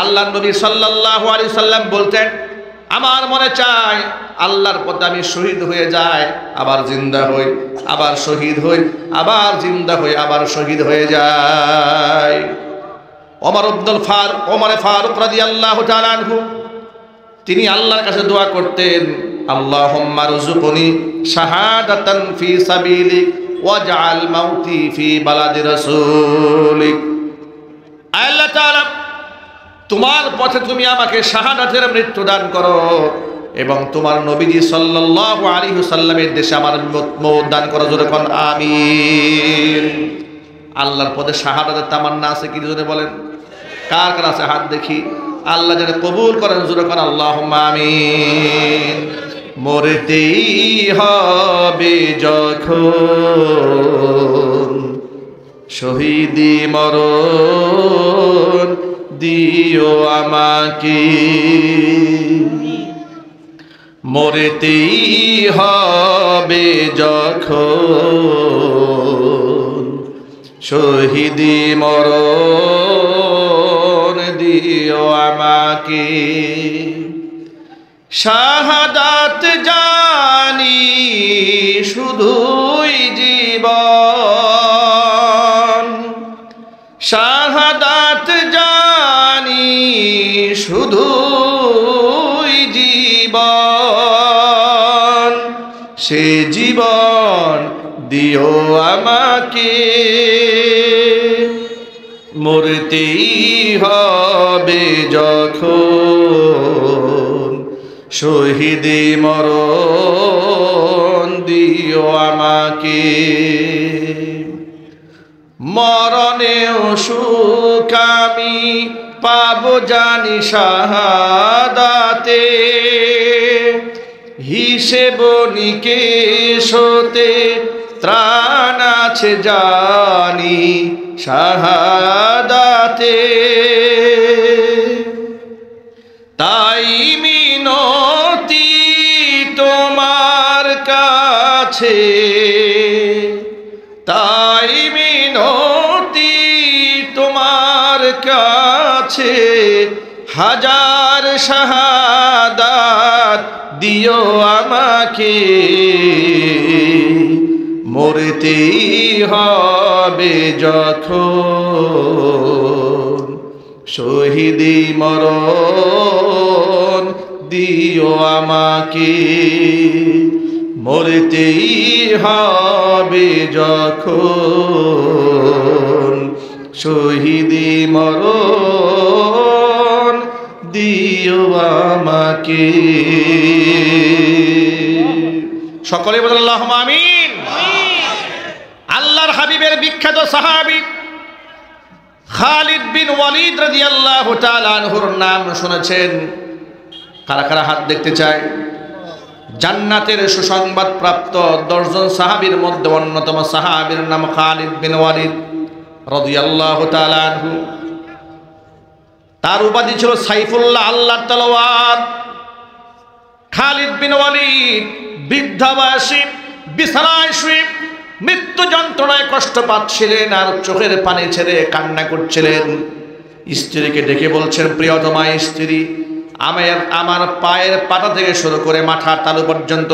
আল্লাহর নবী সাল্লাল্লাহু আলাইহি সাল্লাম বলতেন, আমার মনে চায় আল্লাহর পথে আমি শহীদ হয়ে যাই, আবার জিন্দা হই, আবার শহীদ হই, আবার জিন্দা হই, আবার শহীদ হয়ে যাই। ওমর ফারুক রাদিয়াল্লাহু তাআলা আনহু, তিনি আল্লাহর কাছে দোয়া করতেন, আল্লাহুম্মা রযুকনি শাহাদাতান ফি সাবিলিক ওয়াজআল মাউতি ফি বালাদি রাসূলিক। আল্লাহ তাআলা, তোমার পথে তুমি আমাকে শাহাদাতের মৃত্যু দান করো এবং তোমার নবীজি সাল্লাল্লাহু আলাইহি ওয়াসাল্লামের দেশে আমার মওত দান করো। জোরে কোন আমিন। আল্লাহর পথে শাহাদাতের তামান্না আছে কি জোরে বলেন? কার কার আছে হাত দেখি। আল্লাহ যেন কবুল করেন, জোরে কোন আল্লাহুম্মা আমিন। মরতেই হবে যখন শহীদি মরণ দিও আমাকে, মরতেই হবে যখন শহীদি মরণ দিও আমাকে। শাহাদাত জানি শুধুই জীবন, শাহাদাত জানি শুধুই জীবন, সে জীবন দিও আমাকে, মরতেই হবে যখন শহীদি মরণ দিও আমাকে। মরণেও সুখ আমি পাবো জানি শাহাদাতে, হিসেব নিকেশ হতে ত্রাণ আছে জানি শাহাদাতে। তাই মিনতি তোমার কাছে, তাই মিনতি তোমার কাছে, হাজার শাহাদাত দিও আমাকে, মরতেই হবে যখন শহীদি মরণ দিও আমাকে, মরতেই হবে যখন শহীদি মরণ দিও আমাকে। সকলে বলেন আল্লাহুম্মা আমিন। আল্লাহর হাবিবের বিখ্যাত সাহাবী খালিদ বিন ওয়ালিদ রাদিয়াল্লাহু তাআলা আনহুর নাম শুনেছেন? কারা কারা হাত দেখতে চায়? জান্নাতের সুসংবাদ প্রাপ্ত 10 জন সাহাবীর মধ্যে অন্যতম সাহাবীর নাম খালিদ বিন ওয়ালিদ রাদিয়াল্লাহু তাআলা আনহু। তার উপাধি ছিল সাইফুল্লাহ, আল্লাহর তলোয়ার। খালিদ বিন ওয়ালিদ বৃদ্ধাবয়সী বিছানায় শুয়ে মৃত্যু যন্ত্রণায় কষ্ট পাচ্ছিলেন আর চোখের পানি ছেড়ে কান্না করছিলেন। স্ত্রীকে ডেকে বলছেন, প্রিয়তমা স্ত্রী, আমার পায়ের পাতা থেকে শুরু করে মাথার তালু পর্যন্ত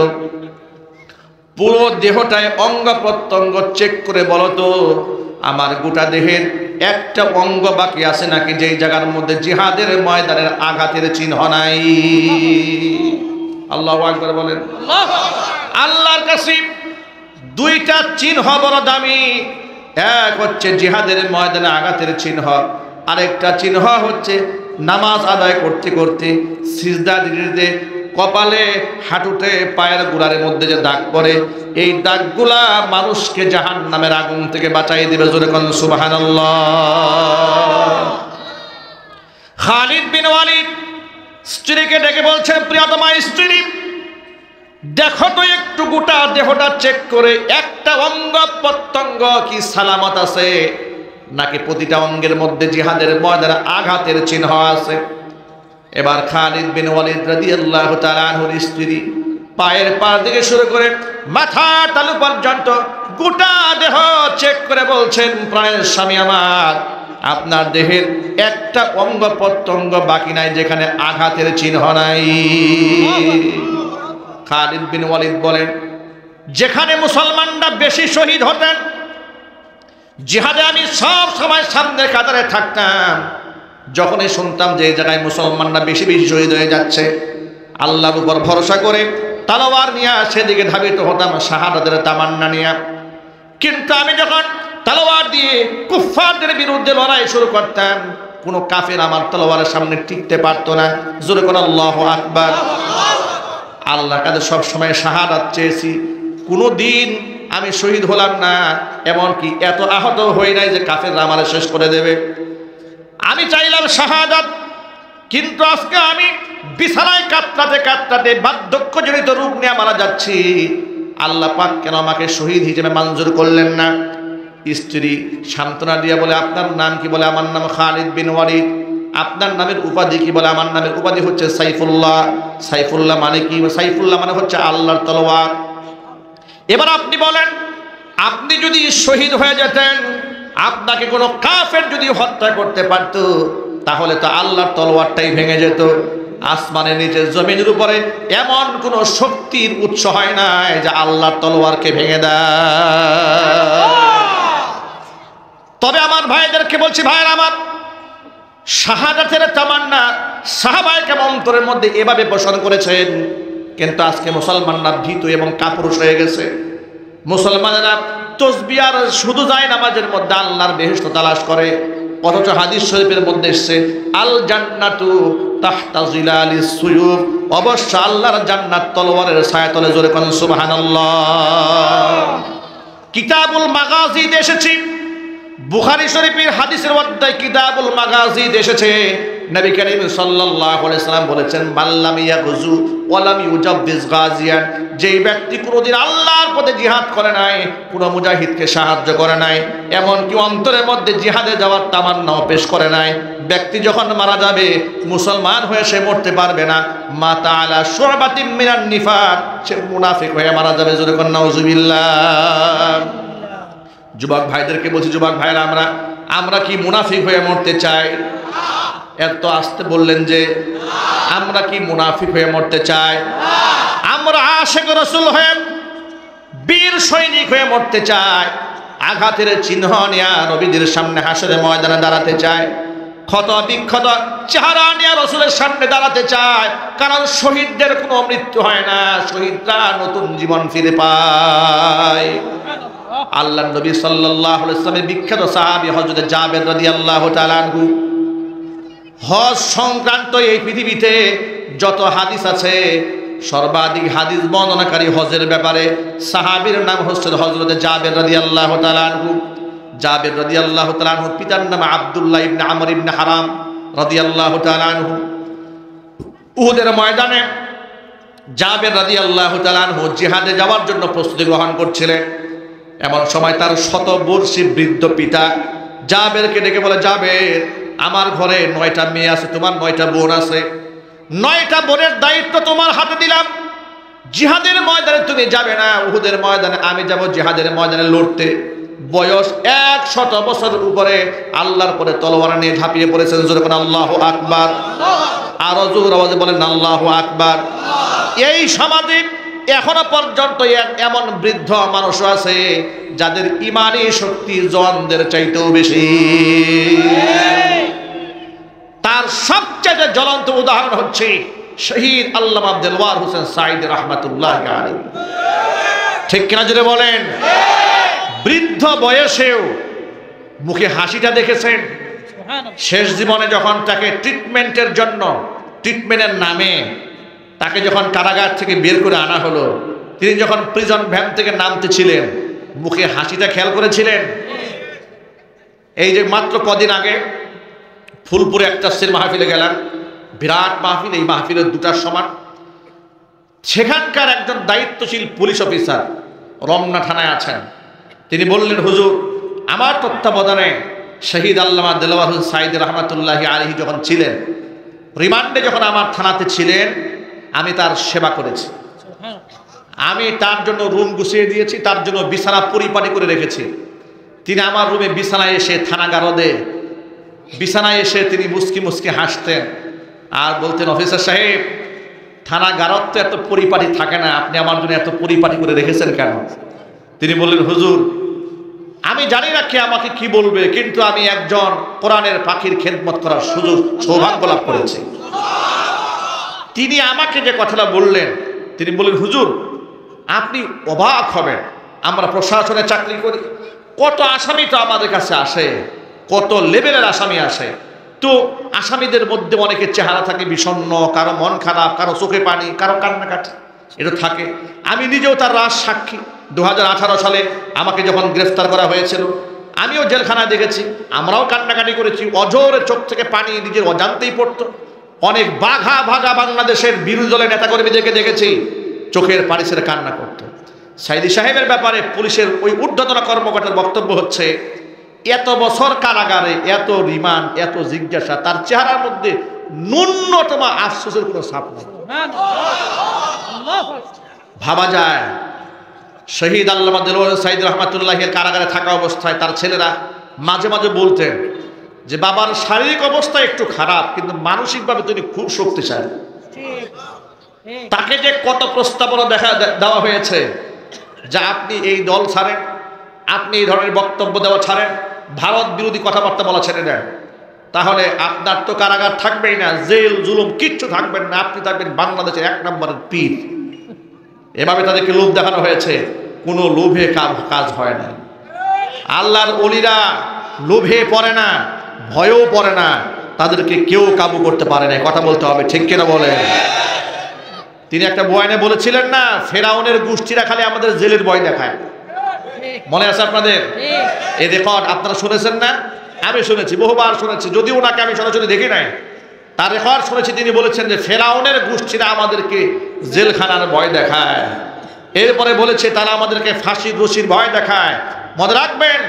পুরো দেহটায় অঙ্গ প্রত্যঙ্গ চেক করে বলো তো আমার গোটা দেহের একটা অঙ্গ বাকি আছে নাকি যেই জায়গার মধ্যে জিহাদের ময়দানের আঘাতের চিহ্ন নাই? আল্লাহু আকবার বলেন। আল্লাহর কাছে দুইটা চিহ্ন বড় দামি। এক হচ্ছে জিহাদের ময়দানে আঘাতের চিহ্ন, আরেকটা চিহ্ন হচ্ছে নামাজ আদায় করতে করতে সিজদা দিতে কপালে হাঁটুতে পায়ের গোড়ার মধ্যে যে দাগ পড়ে, এই দাগগুলা মানুষকে জাহান্নামের আগুন থেকে বাঁচাই দিবে। জোরে কোন সুবহানাল্লাহ। খালিদ বিন ওয়ালিদ স্ত্রীকে ডেকে বলছেন, প্রিয়তমা স্ত্রী, দেখো তো একটু গোটা দেহটা চেক করে একটা অঙ্গ প্রত্যঙ্গ কি সালামত আছে নাকি প্রতিটা অঙ্গের মধ্যে জিহাদের ময়দানে আঘাতের চিহ্ন আছে। এবার খালিদ বিন ওয়ালিদ রাদিয়াল্লাহু তাআলা আনহুর স্ত্রী পায়ের পা থেকে শুরু করে মাথার তালু পর্যন্ত গোটা দেহ চেক করে বলছেন, প্রাণের স্বামী আমার, আপনার দেহের একটা অঙ্গ প্রত্যঙ্গ বাকি নাই যেখানে আঘাতের চিহ্ন নাই। খালিদ বিন ওয়ালিদ বলেন, যেখানে মুসলমানরা বেশি শহীদ হতেন জিহাদে আমি সব সময় সামনের কাতারে থাকতাম। যখনই শুনতাম যে এই জায়গায় মুসলমানরা বেশি বেশি শহীদ হয়ে যাচ্ছে, আল্লাহর উপর ভরসা করে তলোয়ার নিয়ে সেদিকে ধাবিত হতাম শাহাদাতের তামান্না নিয়ে। কিন্তু আমি যখন তলোয়ার দিয়ে কুফফারদের বিরুদ্ধে লড়াই শুরু করতাম, কোনো কাফের আমার তলোয়ারের সামনে টিকতে পারতো না। জোরে করে আল্লাহু আকবার। আল্লাহর কাছে সবসময় শাহাদাত চেয়েছি, কোনো দিন আমি শহীদ হলাম না, এমনকি এত আহত হই নাই যে কাফেররা আমারে শেষ করে দেবে। আমি চাইলাম শাহাদাত, কিন্তু আজকে আমি বিছানায় কাতরাতে কাতরাতে বার্ধক্যজনিত রোগ নিয়ে মারা যাচ্ছি। আল্লাহ পাক কেন আমাকে শহীদ হিসেবে মঞ্জুর করলেন না? স্ত্রী সান্ত্বনা দিয়ে বলে, আপনার নাম কি? বলে, আমার নাম খালিদ বিন ওয়ালিদ। আপনার নামের উপাধি কি? বলে, আমার নামের উপাধি হচ্ছে সাইফুল্লাহ। সাইফুল্লাহ মানে কি? সাইফুল্লাহ মানে হচ্ছে আল্লাহর তলোয়ার। এবার আপনি বলেন, আপনি যদি শহীদ হয়ে যেতেন, আপনাকে কোনো কাফের যদি হত্যা করতে পারত, তাহলে তো আল্লাহর তলোয়ারটাই ভেঙে যেত। আসমানের নিচে জমিনের উপরে এমন কোন শক্তির উৎস হয় না যে আল্লাহর তলোয়ারকে ভেঙে দেয়। তবে আমার ভাইদেরকে বলছি, ভাইয়ের আমার, শাহাদাতের তামান্না সাহাবায়ে কেরাম অন্তরের মধ্যে এভাবে পোষণ করেছেন, কিন্তু আজকে মুসলমানরা ভীতু এবং কাপুরুষ হয়ে গেছে। মুসলমানেরা তাসবিহ আর শুধু যায় নামাজের মধ্যে আল্লাহর বেহেশত তালাশ করে, অথচ হাদিস শরীফের মধ্যে এসেছে আল জান্নাতু তাহতা জিলালিস সুয়ুফ, অবশ্য আল্লাহর জান্নাত তলোয়ারের ছায়াতলে। জোরে কোন সুবহানাল্লাহ। কিতাবুল মাগাজিতে এসেছে, বুখারী শরীফের হাদিসের অধ্যায় কিতাবুল মাগাজিতে এসেছে, নবী করিম সাল্লাল্লাহু আলাইহি সাল্লাম বলেছেন, মাল্লাম ইয়াগজু ওয়া লাম ইউজাব্বিজ গাজিয়ান, যেই ব্যক্তি কোনোদিন আল্লাহর পথে জিহাদ করে নাই, কোনো মুজাহিদকে সাহায্য করে নাই, এমনকি অন্তরের মধ্যে জিহাদে যাওয়ার তামান্নাও পেশ করে নাই, ব্যক্তি যখন মারা যাবে মুসলমান হয়ে সে মরতে পারবে না। মাতা আলা শুবাতিম মিনান নিফাক, সে মুনাফিক হয়ে মারা যাবে। জোরে কোন নাউজুবিল্লাহ। যুবক ভাইদেরকে বলছি, যুবক ভাইরা, আমরা কি মুনাফিক হয়ে মরতে চাই? এত আসতে বললেন যে আমরা কি মুনাফিক হয়ে মরতে চাই? আমরা আশিক রাসূল হয়ে বীর সৈনিক হয়ে মরতে চাই, আঘাতের চিহ্ন নিয়ে নবীদের সামনে হাসরের ময়দানে দাঁড়াতে চাই, ক্ষত বিক্ষত চেহারা নিয়ে রাসূলের সামনে দাঁড়াতে চাই। কারণ শহীদদের কোনো মৃত্যু হয় না, শহীদরা নতুন জীবন ফিরে পায়। আল্লাহর নবী সাল্লাল্লাহু আলাইহি ওয়াসাল্লামের বিখ্যাত সাহাবী হযরত জাবের রাদিয়াল্লাহু তাআলা আনহু, হজ সংক্রান্ত এই পৃথিবীতে যত হাদিস আছে সর্বাধিক হাদিস বর্ণনাকারী হজের ব্যাপারে সাহাবীর নাম হচ্ছে হযরত জাবের রাদিয়াল্লাহু তাআলা আনহু। জাবের রাদিয়াল্লাহু তাআলা আনহু পিতার নাম আব্দুল্লাহ ইবনে আমর ইবনে হারাম রাদিয়াল্লাহু তাআলা আনহু। উহুদের ময়দানে জাবের রাদিয়াল্লাহু তাআলা আনহু জিহাদে যাওয়ার জন্য প্রস্তুতি গ্রহণ করছিলেন। এমন সময় তার শতবর্ষী বৃদ্ধ পিতা জাবেরকে ডেকে বলে, জাবের, আমার ঘরে 9টা মেয়ে আছে, তোমার 9টা বোন আছে, 9টা বোনের দায়িত্ব তোমার হাতে দিলাম। জিহাদের ময়দানে তুমি যাবে না, উহুদের ময়দানে আমি যাব জিহাদের ময়দানে লড়তে। বয়স 100 বছরের উপরে আল্লাহর পরে তলোয়ার নিয়ে ঝাঁপিয়ে পড়েছেন। জোরে কোন আল্লাহু আকবার। আরো জোর আওয়াজে বলেন আল্লাহু আকবার। এই সমাজে এখনো পর্যন্ত এমন বৃদ্ধ মানুষ আছে যাদের ইমানি শক্তি জওয়ানদের চাইতেও বেশি। তার সবচেয়ে জ্বলন্ত উদাহরণ হচ্ছে শহীদ আল্লামা দেলওয়ার হোসেন সাঈদী রাহমাতুল্লাহ আলাইহি। ঠিক কিনা জোরে বলেন? বৃদ্ধ বয়সেও মুখে হাসিটা দেখেছেন। শেষ জীবনে যখন তাকে ট্রিটমেন্টের নামে তাকে যখন কারাগার থেকে বের করে আনা হলো, তিনি যখন প্রিজন ভ্যান থেকে নামতেছিলেন মুখে হাসিটা খেয়াল করেছিলেন? এই যে মাত্র কদিন আগে ফুলপুরে একটা তাফসীর মাহফিলে গেলাম, বিরাট মাহফিল, এই মাহফিলের 2টার সময় সেখানকার একজন দায়িত্বশীল পুলিশ অফিসার রমনা থানায় আছেন। তিনি বললেন, হুজুর আমার তত্ত্বাবধানে শহীদ আল্লামা দেলওয়ার হোসেন সাঈদী রাহমাতুল্লাহি আলাইহি যখন ছিলেন, রিমান্ডে যখন আমার থানাতে ছিলেন, আমি তার সেবা করেছি। আমি তার জন্য রুম গুছিয়ে দিয়েছি, তার জন্য বিছানা পরিপাটি করে রেখেছি। তিনি আমার রুমে বিছানায় এসে থানাগারদে বিছানায় এসে তিনি মুস্কি মুস্কি হাসতেন আর বলতেন, অফিসার সাহেব থানাগারদ তো এত পরিপাটি থাকে না, আপনি আমার জন্য এত পরিপাটি করে রেখেছেন কেন? তিনি বললেন, হুজুর আমি জানি না কে আমাকে কি বলবে, কিন্তু আমি একজন কোরআনের পাখির খেদমত করার সুযোগ সৌভাগ্য লাভ করেছি। তিনি আমাকে যে কথাটা বললেন, তিনি বললেন, হুজুর আপনি অবাক হবেন, আমরা প্রশাসনে চাকরি করি, কত আসামি তো আমাদের কাছে আসে, কত লেভেলের আসামি আসে। তো আসামিদের মধ্যে অনেকের চেহারা থাকে বিষণ্ণ, কারো মন খারাপ, কারো চোখে পানি, কারো কান্নাকাটি, এটা থাকে। আমি নিজেও তার রাজ সাক্ষী। 2018 সালে আমাকে যখন গ্রেফতার করা হয়েছিল, আমিও জেলখানায় দেখেছি, আমরাও কান্নাকাটি করেছি, অজোরে চোখ থেকে পানি নিজের অজান্তেই পড়তো। অনেক বাঘা ভাগা বাংলাদেশের বিরোধী দলের নেতাকর্মীদেরকে দেখেছি চোখের পানি ছেড়ে কান্না করতো। সাঈদী সাহেবের ব্যাপারে পুলিশের ওই ঊর্ধ্বতন কর্মকর্তার বক্তব্য হচ্ছে, এত বছর কারাগারে, এত রিমান্ড, এত জিজ্ঞাসা, তার চেহারার মধ্যে ন্যূনতম আফসোসের কোনো ছাপ নেই। ভাবা যায় শহীদ আল্লামা দেলওয়ার হোসেন সাঈদী রাহমাতুল্লাহির কারাগারে থাকা অবস্থায় তার ছেলেরা মাঝে মাঝে বলতেন যে বাবার শারীরিক অবস্থা একটু খারাপ, কিন্তু মানসিকভাবে তিনি খুব শক্তিশালী। তাকে যে কত প্রস্তাবনা দেওয়া হয়েছে যে আপনি এই দল ছাড়েন, আপনি এই ধরনের বক্তব্য দেওয়া ছাড়েন, ভারত বিরোধী কথাবার্তা বলা ছেড়ে দেন, তাহলে আপনার তো কারাগার থাকবেই না, জেল জুলুম কিচ্ছু থাকবেন না, আপনি থাকবেন বাংলাদেশের 1 নম্বরের পীর। এভাবে তাদেরকে লোভ দেখানো হয়েছে। কোনো লোভে কাজ হয় না। আল্লাহর ওলিরা লোভে পড়ে না, ভয়ও পড়ে না, তাদেরকে কেউ কাবু করতে পারে না। কথা বলতে হবে, ঠিক কিনা বলেন? তিনি একটা বয়ানে বলেছিলেন না, ফেরাউনের গোষ্ঠীরা খালি আমাদের জেলের ভয় দেখায়। মনে আছে আপনাদের? এই রেকর্ড আপনারা শুনেছেন না? আমি শুনেছি, বহুবার শুনেছি, যদিও ওনাকে আমি সরাসরি দেখি নাই, তার রেকর্ড শুনেছি। তিনি বলেছেন যে ফেরাউনের গোষ্ঠীরা আমাদেরকে জেলখানার ভয় দেখায়। এরপরে বলেছে তারা আমাদেরকে ফাঁসির রশির ভয় দেখায়। মনে রাখবেন,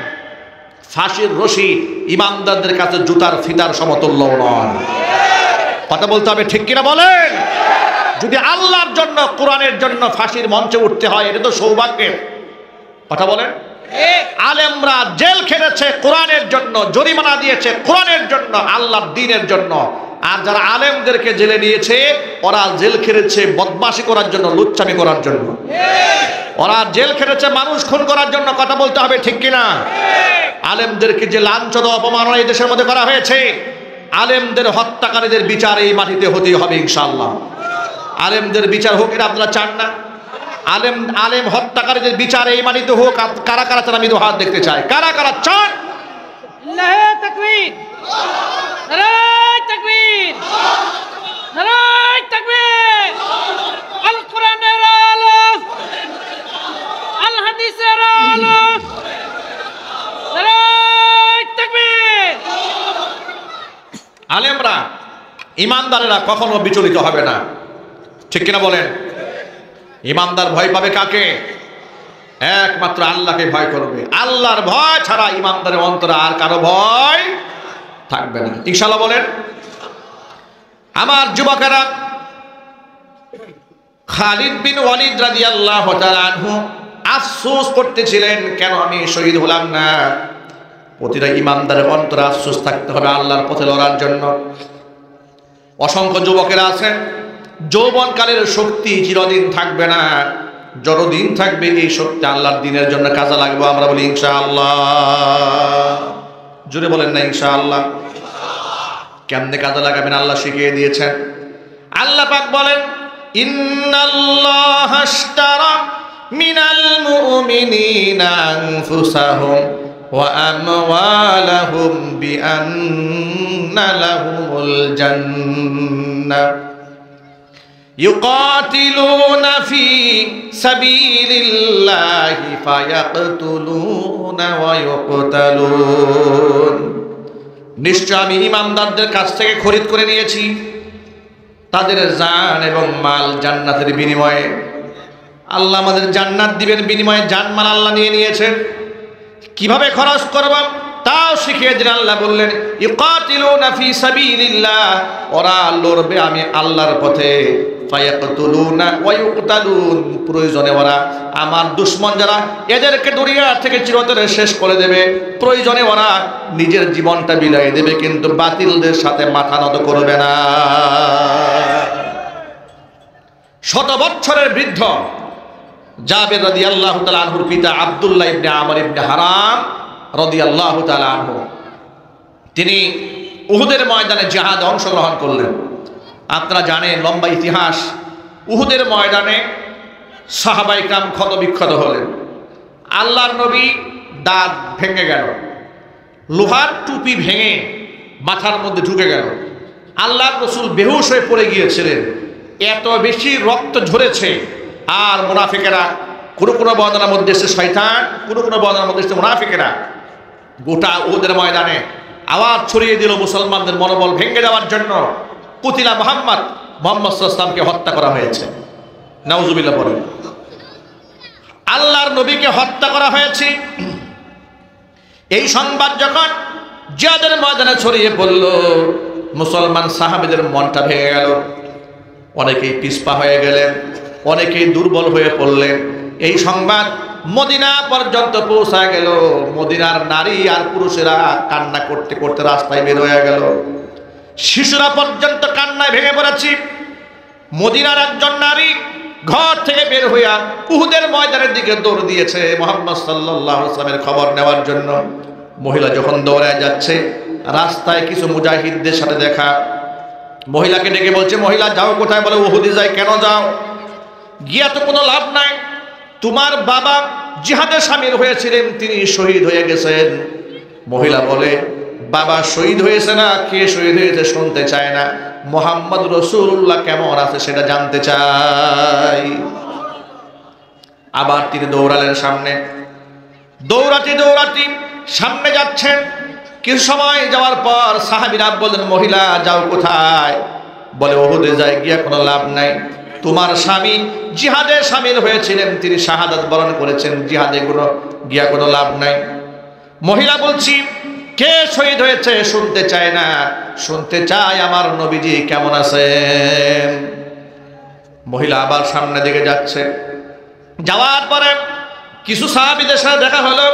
ফাঁসির রশি ইমানদারদের কাছে জুতার ফিতার সমতুল্য নয়। কথা বলতে হবে, ঠিক কিনা বলেন? যদি আল্লাহর জন্য, কোরআনের জন্য ফাঁসির মঞ্চে উঠতে হয়, এটা তো সৌভাগ্যের। কথা বলেন? আলেমরা জেল খেটেছে কোরআনের জন্য, জরিমানা দিয়েছে কোরআনের জন্য, আল্লাহর দ্বীনের জন্য। আর যারা আলেমদেরকে জেলে নিয়েছে, ওরা জেল খেটেছে বদমাশি করার জন্য, লুচ্চামি করার জন্য। ওরা জেল খেটেছে মানুষ খুন করার জন্য। কথা বলতে হবে, ঠিক কিনা? আলেমদেরকে যে লাঞ্ছনা অপমাননা এই দেশের মধ্যে করা হয়েছে, আলেমদের হত্যাকারীদের বিচার এই মাটিতে হতেই হবে ইনশাআল্লাহ। আলেমদের বিচার হোক, এটা আপনারা চান না? আলেম হত্যাকারীদের বিচার এই মাটিতে হোক। কারা কারা চান? আমি তো হাত দেখতে চাই। কারা কারা চান? আল্লাহু তাকবীর, নারায়ে তাকবীর, নারায়ে তাকবীর। আল কোরআনের আলো, আল হাদিসের আলো, নারায়ে তাকবীর। আলেমরা, ইমানদারেরা কখনো বিচলিত হবে না, ঠিক কিনা বলেন? ইমানদার ভয় পাবে কাকে? একমাত্র আল্লাহকে ভয় করবে। আল্লাহর ভয় ছাড়া ইমানদারের অন্তরে আর কারো ভয় থাকবে না, ইনশাআল্লাহ বলেন। আমার যুবকেরা, খালিদ বিন ওয়ালিদ রাদিয়াল্লাহু তাআলা আনহু আফসোস করতেছিলেন, কেন আমি শহীদ হলাম না? প্রতিটা ইমানদারের অন্তরে আফসোস থাকতে হবে আল্লাহর পথে লড়ার জন্য। অসংখ্য যুবকেরা আছেন, যৌবনকালের শক্তি চিরদিন থাকবে না, যতদিন থাকবে এই শক্তি আল্লাহর দ্বীনের জন্য কাজে লাগবে। আমরা বলি ইনশাআল্লাহ। জোরে বলেন না ইনশাআল্লাহ। কেমনে কাজে লাগাবেন আল্লাহ শিখিয়ে দিয়েছেন। আল্লাহ পাক বলেন, ইন্নাল্লাহা আশতারা মিনাল মুমিনিনা আনফুসাহুম ওয়া আমওয়ালাহুম বিআন্না লাহুমুল জান্নাহ ইউকাতিলুনা ফি সাবিলিল্লাহি ফায়াকতুলুনা ওয়া ইউকতালুন। নিশ্চয় আমি ইমানদারদের কাছ থেকে খরিদ করে নিয়েছি তাদের জান এবং মাল জান্নাতের বিনিময়ে। আল্লাহ আমাদের জান্নাত দিবেন, বিনিময়ে জান মাল আল্লাহ নিয়ে নিয়েছেন। কিভাবে খরচ করব তাও শিখিয়ে দিলেন। আল্লাহ বললেন, ইউকাতিলুনা ফি সাবিলিল্লাহ, ওরা লড়বে আমি আল্লাহর পথে। ফায়াকতুলুনা ওয়া ইউকতালুন, প্রয়োজনে ওরা আমার দুশমন যারা এদেরকে দুনিয়া থেকে চিরতরে শেষ করে দেবে। প্রয়োজনে ওরা নিজের জীবনটা বিলিয়ে দেবে, কিন্তু বাতিলদের সাথে মাথা নত করবে না। শত বছরের বৃদ্ধ জাবের রাদিয়াল্লাহু তাআলা আনহুর পিতা আব্দুল্লাহ ইবনে আমর ইবনে হারাম রাদিয়াল্লাহু তাআলা আনহু, তিনি উহুদের ময়দানে জিহাদে অংশগ্রহণ করলেন। আপনারা জানেন, লম্বা ইতিহাস। উহুদের ময়দানে সাহাবায়ে কিরাম ক্ষত বিক্ষত হলেন। আল্লাহর নবী দাঁত ভেঙে গেল, লোহার টুপি ভেঙে মাথার মধ্যে ঢুকে গেল। আল্লাহর রাসূল বেহুশ হয়ে পড়ে গিয়েছিলেন, এত বেশি রক্ত ঝরেছে। আর মুনাফিকেরা, কোনো বর্ণনার মধ্যে এসে শয়তান, কোনো বর্ণনার মধ্যে এসে মুনাফিকেরা গোটা উহুদের ময়দানে আওয়াজ ছড়িয়ে দিল মুসলমানদের মনোবল ভেঙে দেওয়ার জন্য। কুতিলা মুহাম্মদ সাল্লাল্লাহু আলাইহি ওয়াসাল্লামকে হত্যা করা হয়েছে। নাউজুবিল্লাহ বলেন। আল্লাহর নবীকে হত্যা করা হয়েছে, এই সংবাদ যখন জিহাদের ময়দানে ছড়িয়ে পড়ল, মুসলমান সাহাবীদের মনটা ভেঙে গেল। অনেকেই পিছপা হয়ে গেলেন, অনেকেই দুর্বল হয়ে পড়লেন। এই সংবাদ মদিনা পর্যন্ত পৌঁছায় গেল। মদিনার নারী আর পুরুষেরা কান্না করতে করতে রাস্তায় বের হয়ে গেল। শিশুরা পর্যন্ত কান্নায় ভেঙে পড়েছে। মদিনার একজন নারী ঘর থেকে বের হইয়া উহুদের ময়দানের দিকে দৌড় দিয়েছে মুহাম্মদ সাল্লাল্লাহু আলাইহি ওয়াসাল্লামের খবর নেওয়ার জন্য। মহিলা যখন দৌড়ায় যাচ্ছে, রাস্তায় কিছু মুজাহিদদের সাথে দেখা। মহিলাকে ডেকে বলছে, মহিলা যাও কোথায়? বলে উহুদে যাই। কেন যাও? গিয়া তো কোনো লাভ নাই, তোমার বাবা জিহাদে শামিল হয়েছিলেন, তিনি শহীদ হয়ে গেছেন। মহিলা বলে, বাবা শহীদ হয়েছে না, কে শহীদ হয়েছে শুনতে চায় না, মুহাম্মদ রাসূলুল্লাহ কেমন আছে সেটা জানতে চাই। আবার তিনি দৌড়ালেন সামনে, দৌড়াতে সামনে যাচ্ছেন। কিছু সময় যাওয়ার পর সাহাবীরা বললেন, মহিলা যাও কোথায়? বলে উহুদে যাই, গিয়া কোনো লাভ নাই, তোমার স্বামী জিহাদে শামিল হয়েছিলেন, তিনি শাহাদাত বরণ করেছেন, জিহাদে গিয়া কোনো লাভ নাই। মহিলা বলছি, কে শহীদ হয়েছে শুনতে চায় না, শুনতে চায় আমার নবীজি কেমন আছেন। মহিলা আবার সামনে দিকে যাচ্ছে। যাওয়ার পরে কিছু সাহাবীদের সাথে দেখা হলো।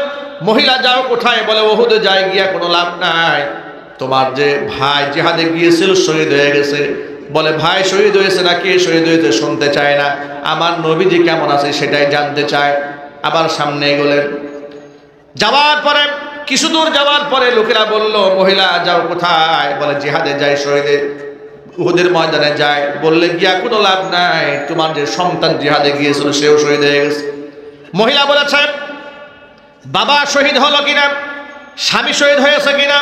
মহিলা যাও কোথায়? বলে উহুদে যাই, গিয়া কোনো লাভ নাই, তোমার যে ভাই জিহাদে গিয়েছিল শহীদ হয়ে গেছে। বলে ভাই শহীদ হয়েছে না, কে শহীদ হয়েছে শুনতে চায় না, আমার নবীজি কেমন আছে সেটাই জানতে চায়। আবার সামনে এগোলেন। যাওয়ার পরে কিছু দূর যাওয়ার পরে লোকেরা বলল, মহিলা যাও কোথায়? বলে জিহাদে যাই, শহীদে উহুদের ময়দানে যায়। বললে গিয়া কোনো লাভ নাই, তোমার যে সন্তান জিহাদে গিয়েছিল সেও শহীদ হয়ে গেছে। মহিলা বলেছে, বাবা শহীদ হলো কিনা, স্বামী শহীদ হয়েছে কিনা,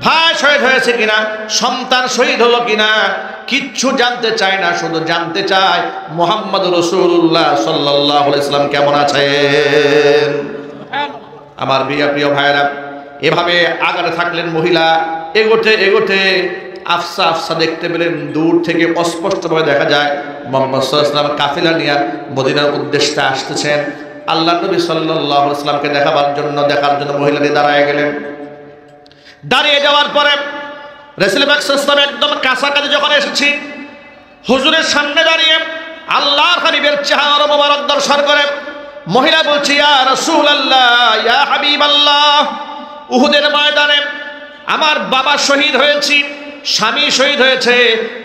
ভাই শহীদ হয়েছে কিনা, সন্তান শহীদ হলো কিনা কিচ্ছু জানতে চায় না, শুধু জানতে চায় মুহাম্মদ রাসূলুল্লাহ সাল্লাল্লাহু আলাইহি ওয়াসাল্লাম কেমন আছেন। আমার প্রিয় ভাইরা, এভাবে আগাতে থাকলেন মহিলা। এগোতে আফসা দেখতে পেলেন, দূর থেকে অস্পষ্টভাবে দেখা যায় মুহাম্মদ সাল্লাল্লাহু আলাইহি ওয়াসাল্লাম কাফিলা নিয়ে মদিনার উদ্দেশ্যে আসতেছেন। আল্লাহ নবী সাল্লাল্লাহু আলাইহি ওয়াসাল্লামকে দেখার জন্য মহিলাটি দাঁড়ায় গেলেন। দাঁড়িয়ে যাওয়ার পরে রাসূল পাক সাল্লাল্লাহু আলাইহি ওয়াসাল্লাম একদম কাছাকাছি যখন এসেছি, হুজুরের সামনে দাঁড়িয়ে আল্লাহর হাবিবের চেহারা মোবারক দর্শন করে মহিলা বলছে, ইয়া রাসূলুল্লাহ, ইয়া হাবিবাল্লাহ, উহুদের ময়দানে আমার বাবা শহীদ হয়েছে, স্বামী শহীদ হয়েছে,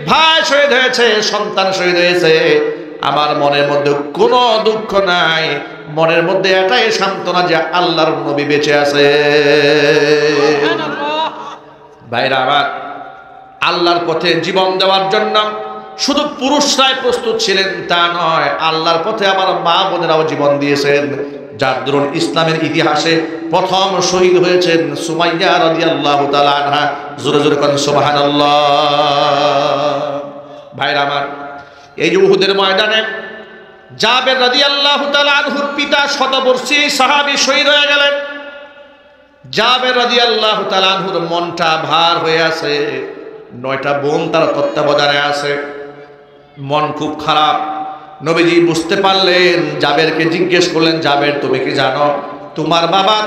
ভাই শহীদ হয়েছে, সন্তান শহীদ হয়েছে, আমার মনের মধ্যে কোনো দুঃখ নাই, মনের মধ্যে এটাই সান্ত্বনা যে আল্লাহর নবী বেঁচে আছে। ভাইরা আমার, আল্লাহর পথে জীবন দেওয়ার জন্য শুধু পুরুষরাই প্রস্তুত ছিলেন তা নয়, আল্লাহর পথে আমার মা বোনেরাও জীবন দিয়েছেন। যার দরুন ইসলামের ইতিহাসে প্রথম শহীদ হয়েছেন সুমাইয়া রাদিয়াল্লাহু তাআলা আনহা। জোরে জোরে করেন সুবহানাল্লাহ। ভাইরা আমার, এই যে উহুদের ময়দানে জাবের রাদিয়াল্লাহু তাআলা আনহুর পিতা শতবর্ষী সাহাবী শহীদ হয়ে গেলেন। জাবের রাদিয়াল্লাহু তাআলা আনহুর মনটা ভার হয়ে আছে, 9টা বোন তার তত্ত্বাবধানে আছে, মন খুব খারাপ। নবীজি বুঝতে পারলেন, জাবেরকে জিজ্ঞেস করলেন, জাবের তুমি কি জানো তোমার বাবা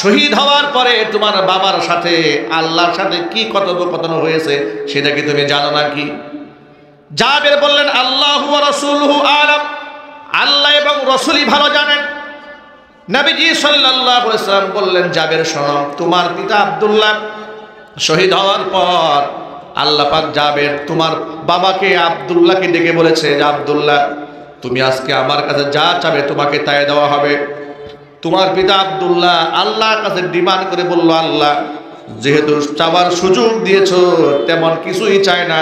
শহীদ হওয়ার পরে তোমার বাবার সাথে আল্লাহর সাথে কি কথোপকথন হয়েছে, সেটা কি তুমি জানো নাকি? জাবের বললেন, আল্লাহু ওয়া রাসূলুহু আলাম, আল্লাহ এবং রাসূলই ভালো জানেন। নবীজি সাল্লাল্লাহু আলাইহি ওয়াসাল্লাম বললেন, জাবের শোনো, তোমার পিতা আব্দুল্লাহ শহীদ হওয়ার পর আল্লাহ পাক জাবের তোমার বাবাকে আব্দুল্লাহকে ডেকে বলেছে যে আব্দুল্লাহ, তুমি আজকে আমার কাছে যা চাবে তোমাকে তাই দেওয়া হবে। তোমার পিতা আব্দুল্লাহ আল্লাহর কাছে ডিমান্ড করে বলল, আল্লাহ যেহেতু চাওয়ার সুযোগ দিয়েছো, তেমন কিছুই চায় না,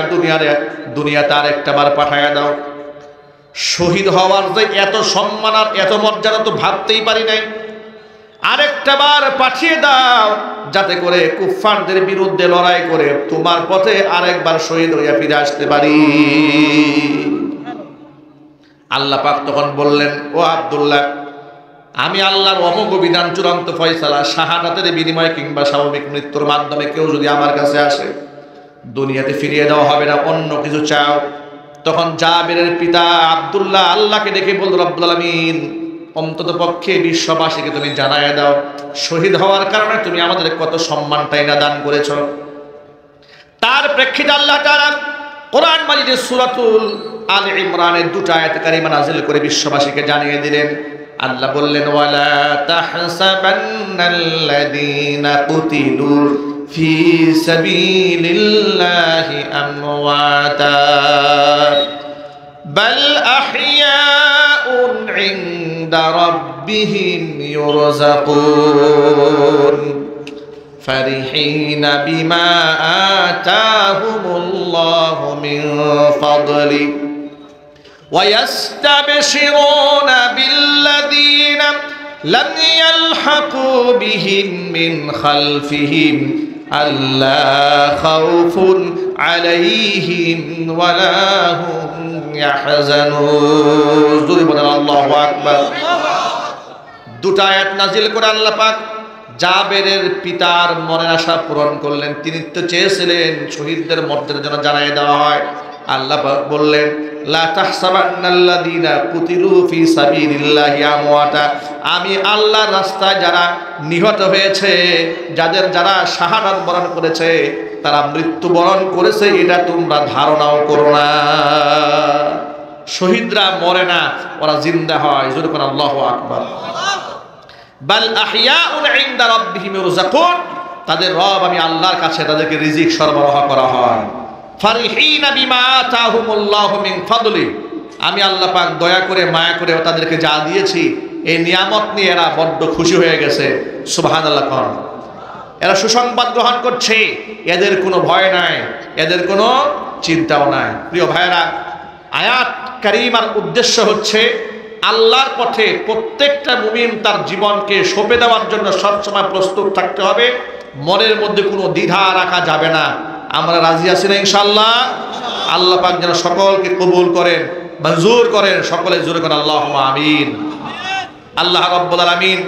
দুনিয়াতে আর একটা বার পাঠায়া দাও। শহীদ হওয়ার যে এত সম্মান আর এত মর্যাদা তো ভাবতেই পারি নাই, আরেকটা বার পাঠিয়ে দাও যাতে করে কুফফারদের বিরুদ্ধে লড়াই করে তোমার পথে আরেকবার শহীদ হইয়া ফিরে আসতে পারি। আল্লাহ পাক তখন বললেন, ও আব্দুল্লাহ, আমি আল্লাহর অমোঘ বিধান, চূড়ান্ত ফয়সালা, শাহাদাতের বিনিময়ে কিংবা স্বাভাবিক মৃত্যুর মাধ্যমে কেউ যদি আমার কাছে আসে, দুনিয়াতে ফিরিয়ে দেওয়া হবে না, অন্য কিছু চাও। তখন জাবেরের পিতা আব্দুল্লাহ আল্লাহকে ডেকে বলল, রব্বুল আলামিন, অন্তত পক্ষে বিশ্ববাসীকে তুমি জানায় দাও, শহীদ হওয়ার কারণে তুমি আমাদের কত সম্মানটাই না দান করেছ। তার প্রেক্ষিতে আল্লাহ তাআলা কোরআন মাজিদের সূরাতুল আল ইমরানের 2টা আয়াত কারিমা নাযিল করে বিশ্ববাসীকে জানিয়ে দিলেন। আল্লাহ বললেন, ওয়ালা তাহসাবান্নাল্লাযীনা কুতিলু ফি সাবিলিল্লাহি আমওয়াতা বাল আহইয়াউন ইনদা রাব্বিহিম ইউরযাকুন ফারিহিনা বিমা আতাহুমুল্লাহু মিন ফাদলি ويستبشرون بالذين لم يلحقوا بهم من خلفهم ألا خوف عليهم ولا هم يحزنون الله أكبر। 2টা আয়াত নাজিল করে আল্লাহ পাক জাবেরের পিতার মনের আশা পূরণ করলেন। তিনি তো চেয়েছিলেন শহীদদের মর্যাদা যেন জানিয়ে দেওয়া হয়। আল্লাহ পাক বললেন, লা তাহসাবান্নাল্লাযীনা কুতিলু ফি সাবিলিল্লাহি আমওয়াতা, আমি আল্লাহর রাস্তায় যারা নিহত হয়েছে, যারা শাহাদাত বরণ করেছে, তারা মৃত্যুবরণ করেছে, এটা তোমরা ধারণাও করো না। শহীদরা মরে না, ওরা জিন্দা হয়। জোরে করে আল্লাহু আকবার। বাল আহইয়াউন ইনদা রাব্বিহিম ইউরযাকুন, তাদের রব আমি আল্লাহর কাছে তাদেরকে রিজিক সরবরাহ করা হয়। ফারিহিনা বিমা আতাহুমুল্লাহু মিন ফাদলি, আমি আল্লাহ পাক দয়া করে মায়া করে তাদেরকে যা দিয়েছি এই নিয়ামত নিয়ে এরা বড্ড খুশি হয়ে গেছে। সুবহানাল্লাহ। এরা সুসংবাদ গ্রহণ করছে, এদের কোনো ভয় নাই, এদের কোনো চিন্তাও নাই। প্রিয় ভাইরা, আয়াত কারিমার উদ্দেশ্য হচ্ছে আল্লাহর পথে প্রত্যেকটা মুমিন তার জীবনকে সঁপে দেওয়ার জন্য সবসময় প্রস্তুত থাকতে হবে, মনের মধ্যে কোনো দ্বিধা রাখা যাবে না। আমরা রাজি আছি না ইনশাআল্লাহ? আল্লাহ পাক যেন সকলকে কবুল করেন, মঞ্জুর করেন। সকলে জোরে করেন আল্লাহুম্মা আমিন। আল্লাহ রাব্বুল আলামিন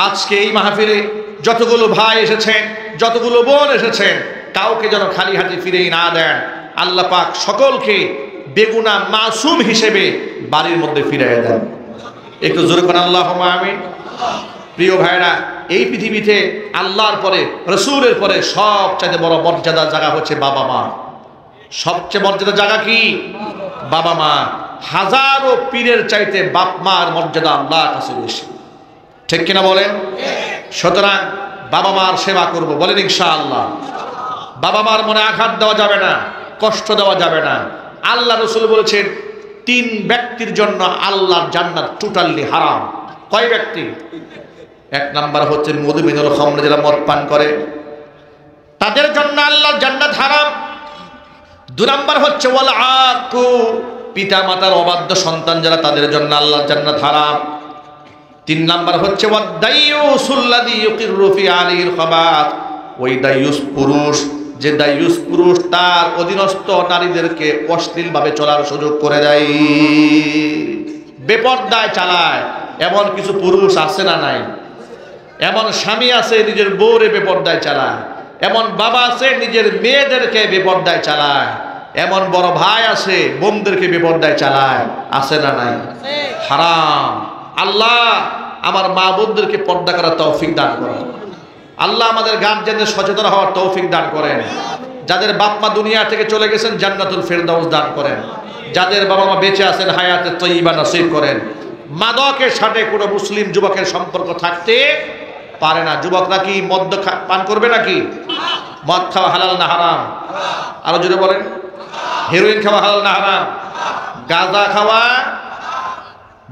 আজকে এই মাহফিলে যতগুলো ভাই এসেছেন, যতগুলো বোন এসেছেন, কাউকে যেন খালি হাতে ফিরেই না দেন। আল্লাহ পাক সকলকে বেগুনা মাসুম হিসেবে বাড়ির মধ্যে ফিরিয়ে দেন। একটু জোরে করেন আল্লাহুম্মা আমিন। প্রিয় ভাইরা, এই পৃথিবীতে আল্লাহর পরে, রাসূলের পরে সবচেয়ে বড় মর্যাদার জায়গা হচ্ছে বাবা মা। সবচেয়ে মর্যাদার জায়গা কি? বাবা মা। হাজারো পীরের চাইতে বাপ মার মর্যাদা আল্লাহর কাছে বেশি। ঠিক কিনা বলেন? সুতরাং বাবা মার সেবা করব, বলেন ইনশাআল্লাহ। বাবা মার মনে আঘাত দেওয়া যাবে না, কষ্ট দেওয়া যাবে না। আল্লাহ রাসূল বলেছেন 3 ব্যক্তির জন্য আল্লাহর জান্নাত টোটালি হারাম। কয় ব্যক্তি? 1 নাম্বার হচ্ছে মুদমিনুল খামর, যারা মদ পান করে, তাদের জন্য আল্লাহর জান্নাত হারাম। 2 নাম্বার হচ্ছে ওয়াল আকু, পিতা মাতার অবাধ্য সন্তান যারা, তাদের জন্য আল্লাহর জান্নাত হারাম। 3 নাম্বার হচ্ছে ওয়াদ দাইয়ুসুল্লাযী ইউকিরু ফি আলিহিল খাবাত, ওই দাইয়ুস পুরুষ, যে দাইয়ুস পুরুষ তার অধীনস্থ নারীদেরকে অশ্লীলভাবে চলার সুযোগ করে দেয়, বেপরদায় চালায়। এমন কিছু পুরুষ আছে না নাই? এমন স্বামী আছে নিজের বউরে বেপরদায় চালায়, এমন বাবা আছে নিজের মেয়েদেরকে বেপরদায় চালায়, এমন বড় ভাই আছে বোনদেরকে বেপরদায় চালায়, আছে না নাই? হারাম। আল্লাহ আমার মা বোনদেরকে পর্দা করার তৌফিক দান করেন। আল্লাহ আমাদের গার্জিয়ানদের সচেতন হওয়ার তৌফিক দান করেন। যাদের বাপ মা দুনিয়া থেকে চলে গেছেন জান্নাতুল ফেরদাউস দান করেন। যাদের বাবা মা বেঁচে আছেন হায়াতে তয়্যিবা নসিব করেন। মাদকের সাথে কোনো মুসলিম যুবকের সম্পর্ক থাকতে পারে না। যুবকরা কি মদ পান করবে নাকি? মদ খাওয়া হালাল না হারাম? আরো জোরে বলেন। হেরোইন খাওয়া হালাল না হারাম? গাঁজা খাওয়া,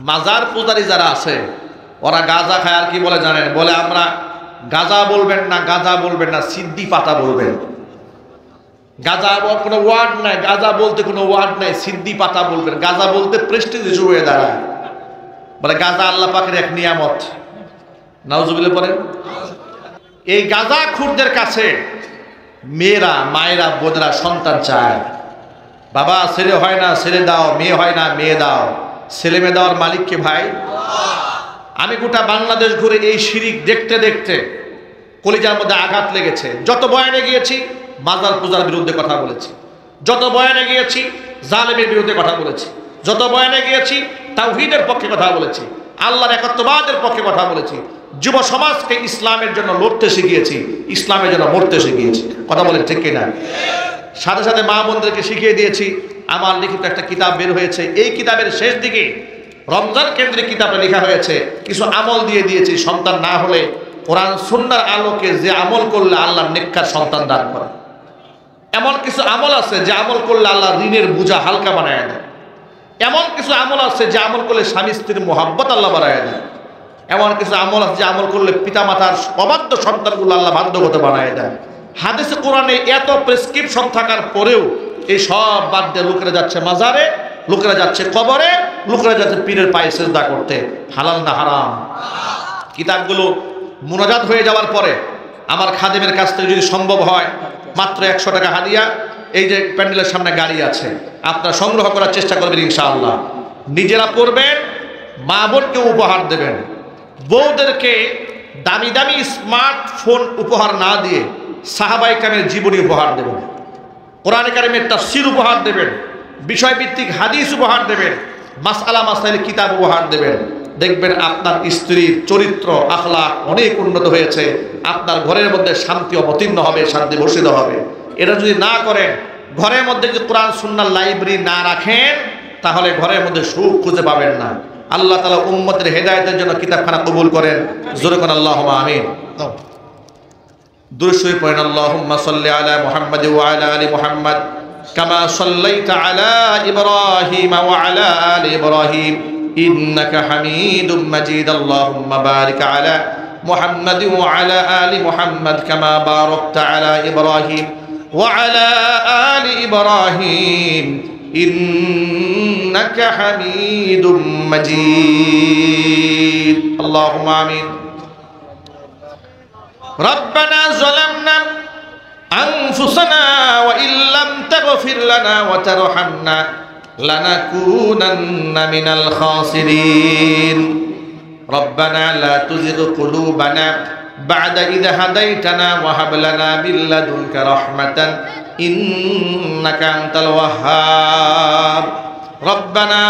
মাজার পূজারী যারা আছে ওরা গাঁজা খায়, আর কি বলে জানেন? বলে আমরা গাঁজা বলবেন না, গাঁজা বলবেন না, সিদ্ধি পাতা বলবেন। গাঁজা কোনো ওয়ার্ড নাই, গাঁজা বলতে কোনো ওয়ার্ড নাই, সিদ্ধি পাতা বলবেন। গাঁজা বলতে প্রেস্টিজ ইস্যু হয়ে দাঁড়ায়। বলে গাঁজা আল্লাহ পাকের এক নিয়ামত। নাউজুবিল্লাহ পড়েন। এই গাঁজা খুরদের কাছে মেয়েরা, মায়েরা, বোনেরা সন্তান চায়। বাবা ছেলে হয় না ছেলে দাও, মেয়ে হয় না মেয়ে দাও। ছেলে মেয়ে দেওয়ার মালিককে ভাই। আমি গোটা বাংলাদেশ ঘুরে এই শিরিক দেখতে দেখতে কলিজার মধ্যে আঘাত লেগেছে। যত বয়ানে গিয়েছি মাজার পূজার বিরুদ্ধে কথা বলেছি, যত বয়ানে গিয়েছি জালেমের বিরুদ্ধে কথা বলেছি, যত বয়ানে গিয়েছি তাওহীদের পক্ষে কথা বলেছি, আল্লাহর একত্ববাদের পক্ষে কথা বলেছি। যুব সমাজকে ইসলামের জন্য লড়তে শিখিয়েছি, ইসলামের জন্য মরতে শিখিয়েছি। কথা বলেন ঠিক কিনা? সাথে সাথে মা বোনদেরকে শিখিয়ে দিয়েছি। আমার লিখিত একটা কিতাব বের হয়েছে, এই কিতাবের শেষ দিকে রমজান কেন্দ্রিক কিতাবে লেখা হয়েছে, কিছু আমল দিয়ে দিয়েছি। সন্তান না হলে কোরআন সুন্নাহর আলোকে যে আমল করলে আল্লাহ নেককার সন্তান দান করে, এমন কিছু আমল আছে যে আমল করলে আল্লাহ ঋণের বোঝা হালকা বানায় দেয়। এমন কিছু আমল আছে যে আমল করলে স্বামী স্ত্রীর মোহাব্বত আল্লাহ বাড়ায় দেয়। এমন কিছু আমল আছে যে আমল করলে পিতা মাতার অবাধ্য সন্তানগুলো আল্লাহ বাধ্যগত বানায় দেয়। হাদিসে কোরআনে এত প্রেসক্রিপশন থাকার পরেও এই সব বাদ দিয়ে লোকেরা যাচ্ছে মাজারে, লোকেরা যাচ্ছে কবরে, লোকেরা যাচ্ছে পীরের পায়ে সিজদা করতে। হালাল না হারাম? কিতাবগুলো মুনাজাত হয়ে যাওয়ার পরে আমার খাদেমের কাছ থেকে যদি সম্ভব হয় মাত্র 100 টাকা হাদিয়া, এই যে প্যান্ডেলের সামনে গাড়ি আছে, আপনারা সংগ্রহ করার চেষ্টা করবেন ইনশাআল্লাহ। নিজেরা পড়বেন, মা বোনকে উপহার দেবেন। বউদেরকে দামি দামি স্মার্টফোন উপহার না দিয়ে সাহাবায়ে কেরামের জীবনী উপহার দেবেন, কোরআনে কারিমের তাফসীর উপহার দেবেন, বিষয়ভিত্তিক হাদিস উপহার দেবেন, মাসআলা মাসাইল কিতাব উপহার দেবেন। দেখবেন আপনার স্ত্রীর চরিত্র আখলাক অনেক উন্নত হয়েছে, আপনার ঘরের মধ্যে শান্তি অবতীর্ণ হবে, শান্তি বর্ষিত হবে। এটা যদি না করেন, ঘরের মধ্যে যদি কোরআন সুন্নাহর লাইব্রেরি না রাখেন, তাহলে ঘরের মধ্যে সুখ খুঁজে পাবেন না। আল্লাহ তাআলা উম্মতের হেদায়েতের জন্য কিতাবখানা কবুল করেন। জোরে কোন আল্লাহুম্মা আমিন। দুরূদ শরীফ পড়েন। আল্লাহুম্মা সাল্লি আলা মুহাম্মাদ ওয়া আলা আলি মুহাম্মাদ কামা সাল্লাইতা আলা ইব্রাহিম ওয়া আলা আলি ইব্রাহিম ইন্নাকা হামিদুম মাজিদ। আল্লাহুম্মা বারিক আলা মুহাম্মাদ ওয়া আলা আলি মুহাম্মাদ কামা বারাকতা আলা ইব্রাহিম ওয়া আলা আলি ইব্রাহিম ইন্নাকা হামিদুম মাজিদ। আল্লাহুম্মা আমিন। ربنا ظلمنا أنفسنا وإن لم تغفر لنا وترحمنا لنكونن من الخاسرين ربنا لا تزغ قلوبنا بعد إذ هديتنا وهب لنا من لدنك رحمة إنك أنت الوهاب ربنا